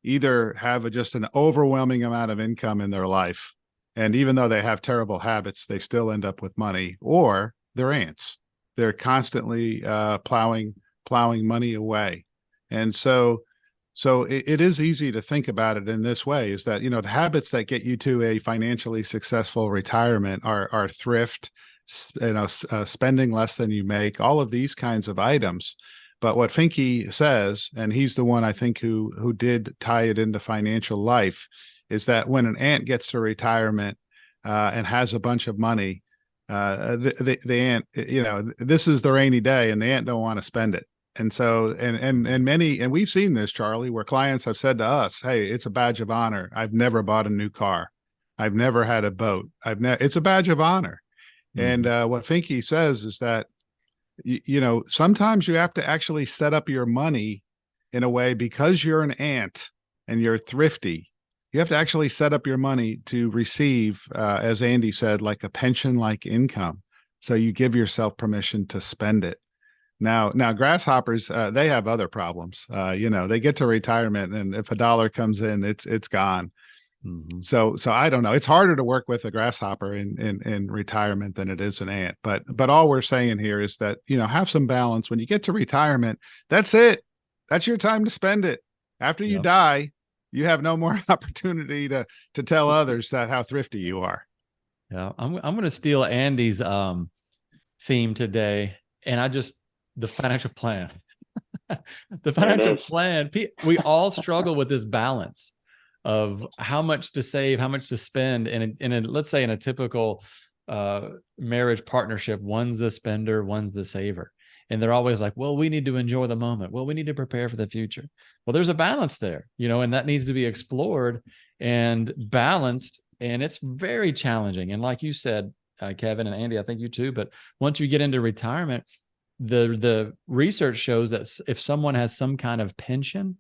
either have just an overwhelming amount of income in their life, and even though they have terrible habits, they still end up with money, or they're ants. They're constantly plowing money away. And so it is easy to think about it in this way, is that, the habits that get you to a financially successful retirement are thrift, spending less than you make, all of these kinds of items. But what Finke says, and he's the one I think who did tie it into financial life, is that when an ant gets to retirement and has a bunch of money, the ant, this is the rainy day, and the ant don't want to spend it. And so, and we've seen this, Charlie, where clients have said to us, "Hey, it's a badge of honor. I've never bought a new car. I've never had a boat. It's a badge of honor." Mm-hmm. And what Finke says is that, sometimes you have to actually set up your money in a way, because you're an ant and you're thrifty. You have to actually set up your money to receive, as Andy said, like a pension-like income. So you give yourself permission to spend it. Now grasshoppers, they have other problems. They get to retirement, and if a dollar comes in, it's gone. Mm-hmm. So I don't know. It's harder to work with a grasshopper in retirement than it is an ant. But all we're saying here is that, have some balance. When you get to retirement, that's it. That's your time to spend it. After you die, you have no more opportunity to tell others that how thrifty you are. Yeah, I'm going to steal Andy's theme today, and the financial plan. The financial plan. We all struggle with this balance of how much to save, how much to spend, and let's say in a typical marriage partnership, one's the spender, one's the saver. And they're always like, well, we need to enjoy the moment. Well, we need to prepare for the future. Well, there's a balance there, and that needs to be explored and balanced. And it's very challenging. And like you said, Kevin and Andy, I think you too, but once you get into retirement, the research shows that if someone has some kind of pension,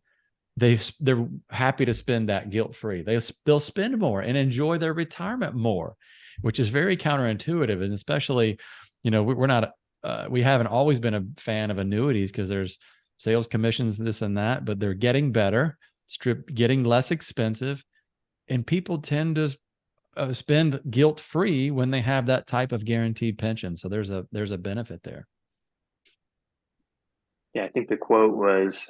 they're happy to spend that guilt-free. They'll spend more and enjoy their retirement more, which is very counterintuitive. And especially, we're not, we haven't always been a fan of annuities because there's sales commissions, this and that, but they're getting better, getting less expensive. And people tend to spend guilt-free when they have that type of guaranteed pension. So there's a benefit there. Yeah, I think the quote was,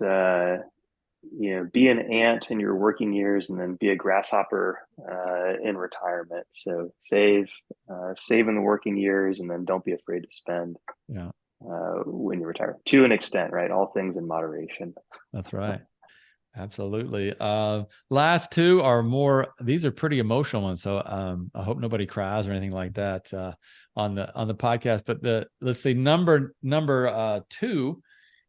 be an ant in your working years and then be a grasshopper in retirement. So save in the working years, and then don't be afraid to spend when you retire, to an extent, right? All things in moderation. That's right. Absolutely. Last two are these are pretty emotional ones. So I hope nobody cries or anything like that on the podcast. But let's see, number 2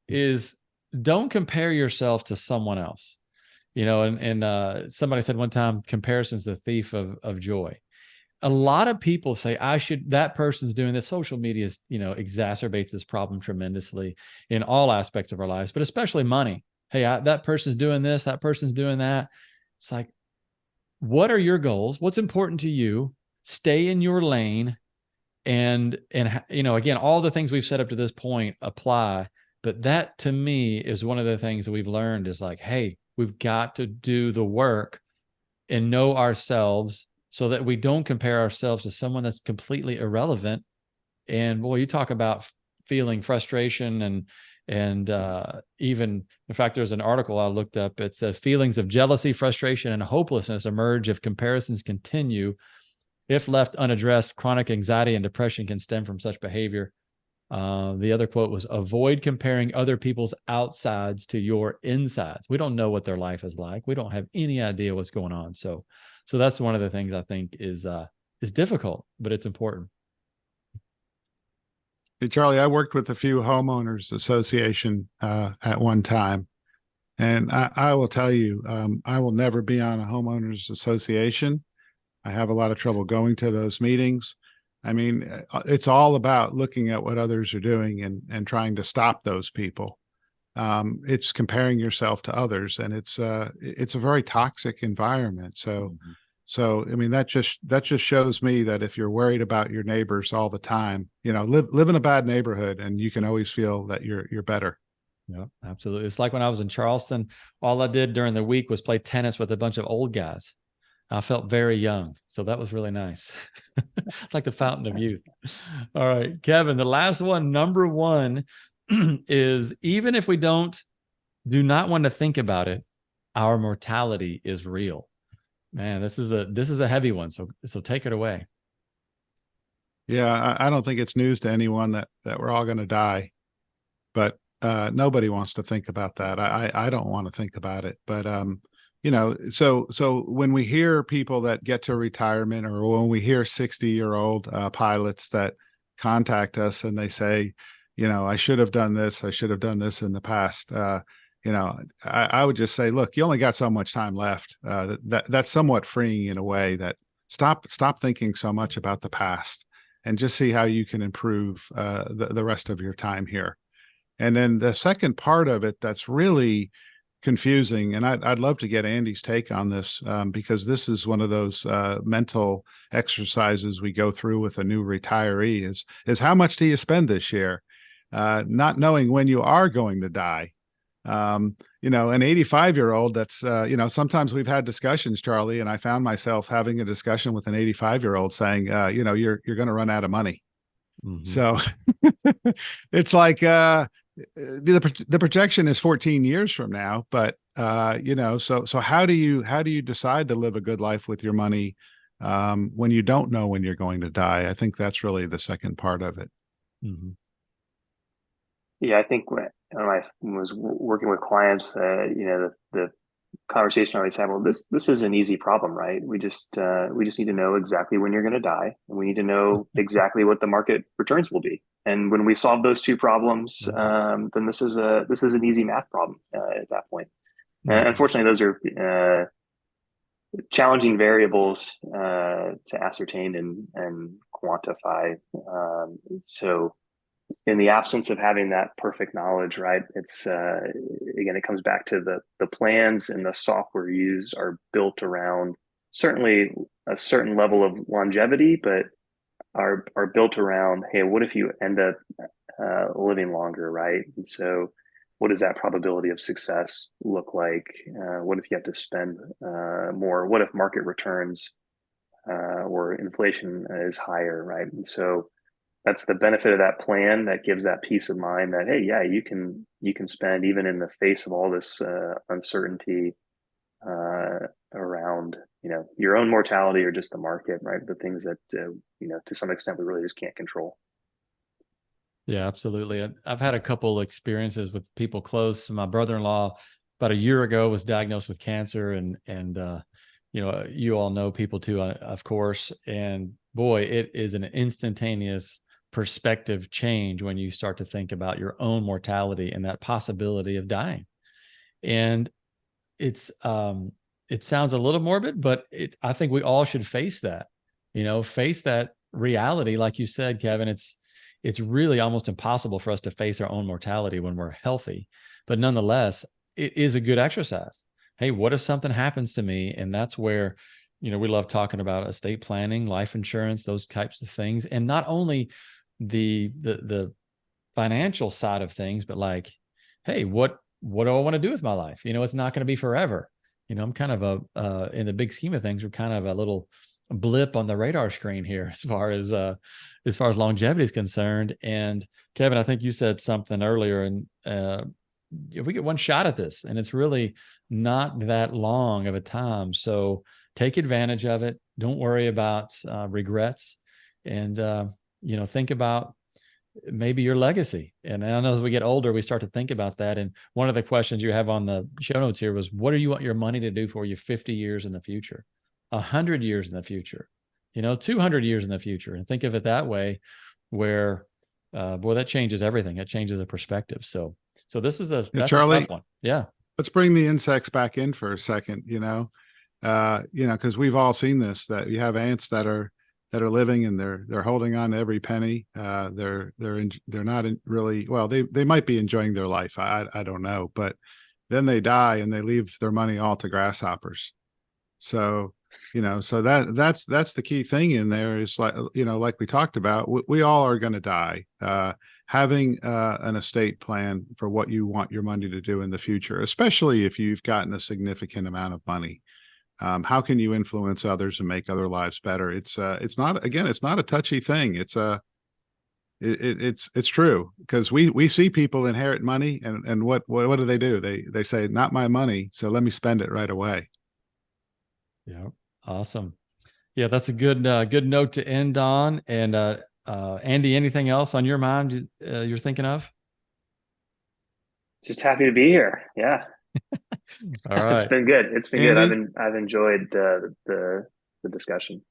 is, don't compare yourself to someone else. And somebody said one time, comparison's the thief of joy. A lot of people say, that person's doing this. Social media exacerbates this problem tremendously in all aspects of our lives, but especially money. Hey, that person's doing this, that person's doing that. It's like, what are your goals? What's important to you? Stay in your lane. And again, all the things we've said up to this point apply. But that, to me, is one of the things that we've learned is like, hey, we've got to do the work and know ourselves so that we don't compare ourselves to someone that's completely irrelevant. And boy, you talk about feeling frustration and even, in fact, there's an article I looked up. It says feelings of jealousy, frustration, and hopelessness emerge if comparisons continue. If left unaddressed, chronic anxiety and depression can stem from such behavior. The other quote was, avoid comparing other people's outsides to your insides. We don't know what their life is like. We don't have any idea what's going on. So that's one of the things I think is difficult, but it's important. Hey, Charlie, I worked with a few homeowners association at one time, and I will tell you, I will never be on a homeowners association. I have a lot of trouble going to those meetings. I mean, it's all about looking at what others are doing and trying to stop those people. it's comparing yourself to others, and it's a very toxic environment. So, I mean, that just shows me that if you're worried about your neighbors all the time, live in a bad neighborhood, and you can always feel that you're better. Yeah, absolutely. It's like when I was in Charleston, all I did during the week was play tennis with a bunch of old guys. I felt very young. So that was really nice. It's like the fountain of youth. All right, Kevin, the last one, number one, is even if we do not want to think about it, our mortality is real. Man, this is a heavy one. So take it away. Yeah, I don't think it's news to anyone that we're all going to die, but nobody wants to think about that. I don't want to think about it, but so when we hear people that get to retirement, or when we hear 60-year-old pilots that contact us and they say, I should have done this, I should have done this in the past. I would just say, look, you only got so much time left. That's somewhat freeing in a way, that stop thinking so much about the past and just see how you can improve the rest of your time here. And then the second part of it that's really confusing, and I'd love to get Andy's take on this, because this is one of those mental exercises we go through with a new retiree, is how much do you spend this year? Not knowing when you are going to die. An 85-year-old that's, sometimes we've had discussions, Charlie, and I found myself having a discussion with an 85-year-old saying, you're going to run out of money. So it's like, the projection is 14 years from now, but so how do you decide to live a good life with your money when you don't know when you're going to die? I think that's really the second part of it. Yeah, I think when I was working with clients, the conversation I always had, well, this is an easy problem, right? We just need to know exactly when you're going to die, and we need to know exactly what the market returns will be. And when we solve those two problems, then this is an easy math problem at that point. And unfortunately, those are challenging variables to ascertain and quantify. So in the absence of having that perfect knowledge, right, it's again, it comes back to the plans and the software used are built around certainly a certain level of longevity, but are built around, hey, what if you end up living longer, right? And so what does that probability of success look like? What if you have to spend more? What if market returns or inflation is higher, right? And so that's the benefit of that plan, that gives that peace of mind that, hey, yeah, you can spend even in the face of all this uncertainty around your own mortality or just the market, right? The things that to some extent we really just can't control. Yeah, absolutely. I've had a couple experiences with people close. My brother-in-law about a year ago was diagnosed with cancer, and you all know people too, of course. And boy, it is an instantaneous perspective change when you start to think about your own mortality and that possibility of dying. And it's it sounds a little morbid, but I think we all should face that, face that reality. Like you said, Kevin, it's really almost impossible for us to face our own mortality when we're healthy, but nonetheless, it is a good exercise. Hey, what if something happens to me? And that's where, we love talking about estate planning, life insurance, those types of things. And not only the financial side of things, but like, hey, what do I want to do with my life? It's not going to be forever. I'm kind of in the big scheme of things, we're kind of a little blip on the radar screen here as far as longevity is concerned. And Kevin, I think you said something earlier, and we get one shot at this, and it's really not that long of a time. So take advantage of it. Don't worry about regrets, and think about maybe your legacy. And I know as we get older, we start to think about that. And one of the questions you have on the show notes here was, what do you want your money to do for you 50 years in the future, 100 years in the future, 200 years in the future? And think of it that way, where, boy, that changes everything. It changes the perspective. So this is that's Charlie, a tough one. Yeah. Let's bring the insects back in for a second, because we've all seen this, that you have ants that are, that are living, and they're holding on to every penny. They're not really, well, they might be enjoying their life. I don't know, but then they die and they leave their money all to grasshoppers. So, so that's the key thing in there is, like, like we talked about, we all are going to die. Having an estate plan for what you want your money to do in the future, especially if you've gotten a significant amount of money. How can you influence others and make other lives better? It's not a touchy thing. It's true, because we see people inherit money, and what do? They say, not my money, so let me spend it right away. Yeah. Awesome. Yeah, that's a good note to end on. And Andy, anything else on your mind you're thinking of? Just happy to be here. Yeah. All right. It's been good. It's been Andy? good. I've enjoyed the discussion.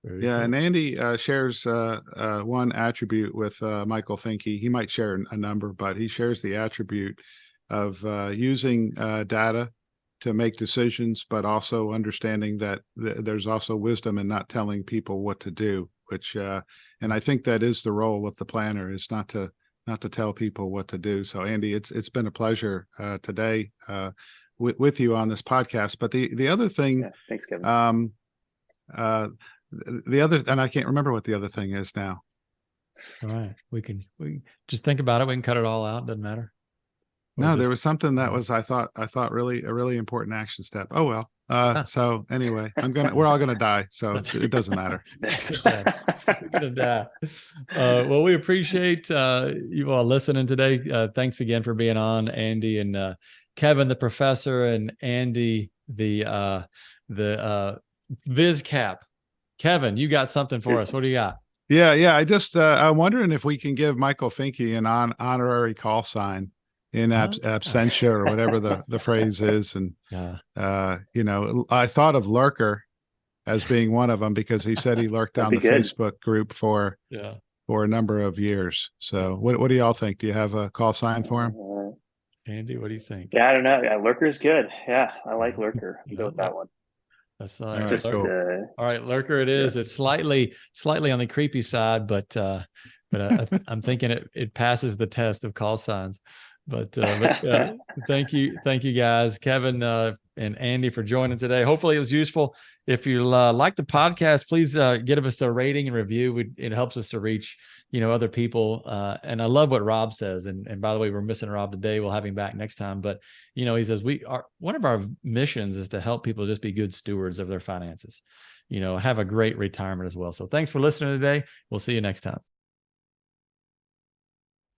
Very cool. And Andy shares one attribute with Michael Finke. He might share a number, but he shares the attribute of using data to make decisions, but also understanding that there's also wisdom in not telling people what to do, which, and I think that is the role of the planner, is not to tell people what to do. So Andy, it's been a pleasure today with you on this podcast. But the other thing, yeah, thanks, Kevin. The other, and I can't remember what the other thing is now. All right. We just think about it. We can cut it all out. Doesn't matter. No, there was something that was, I thought really a really important action step. Oh, well. So anyway, we're all going to die. So it doesn't matter. We're going to die. Well, we appreciate you all listening today. Thanks again for being on, Andy, and Kevin, the professor, and Andy, the Viz Cap. Kevin, you got something for us. What do you got? Yeah. I just, I'm wondering if we can give Michael Finke an honorary call sign in absentia, or whatever the phrase is. And, I thought of Lurker as being one of them, because he said he lurked down the Facebook group for a number of years. So what do y'all think? Do you have a call sign for him? Andy, what do you think? Yeah, I don't know. Yeah, Lurker's good. Yeah, I like Lurker. I'll go with that one. That's all right. Cool. All right, Lurker it is. It's slightly on the creepy side, but I'm thinking it passes the test of call signs. But thank you guys, Kevin and Andy, for joining today. Hopefully it was useful. If you like the podcast, please give us a rating and review. It helps us to reach other people. And I love what Rob says. And by the way, we're missing Rob today. We'll have him back next time. But he says one of our missions is to help people just be good stewards of their finances. Have a great retirement as well. So thanks for listening today. We'll see you next time.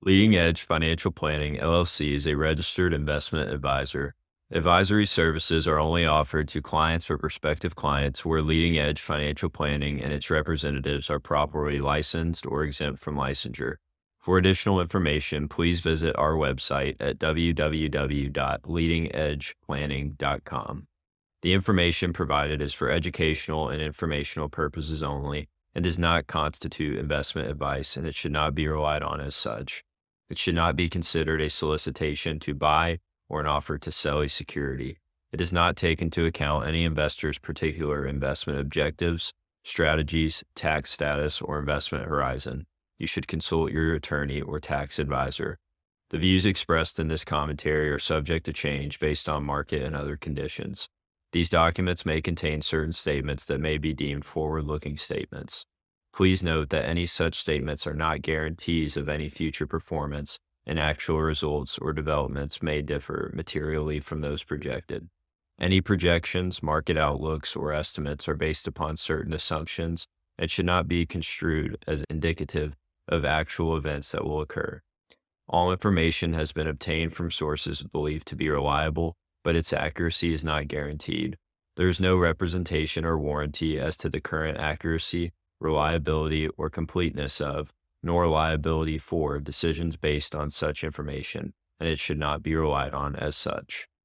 Leading Edge Financial Planning, LLC is a registered investment advisor. Advisory services are only offered to clients or prospective clients where Leading Edge Financial Planning and its representatives are properly licensed or exempt from licensure. For additional information, please visit our website at www.leadingedgeplanning.com. The information provided is for educational and informational purposes only and does not constitute investment advice, and it should not be relied on as such. It should not be considered a solicitation to buy or an offer to sell a security. It does not take into account any investor's particular investment objectives, strategies, tax status, or investment horizon. You should consult your attorney or tax advisor. The views expressed in this commentary are subject to change based on market and other conditions. These documents may contain certain statements that may be deemed forward-looking statements. Please note that any such statements are not guarantees of any future performance, and actual results or developments may differ materially from those projected. Any projections, market outlooks, or estimates are based upon certain assumptions and should not be construed as indicative of actual events that will occur. All information has been obtained from sources believed to be reliable, but its accuracy is not guaranteed. There is no representation or warranty as to the current accuracy, reliability, or completeness of, nor liability for, decisions based on such information, and it should not be relied on as such.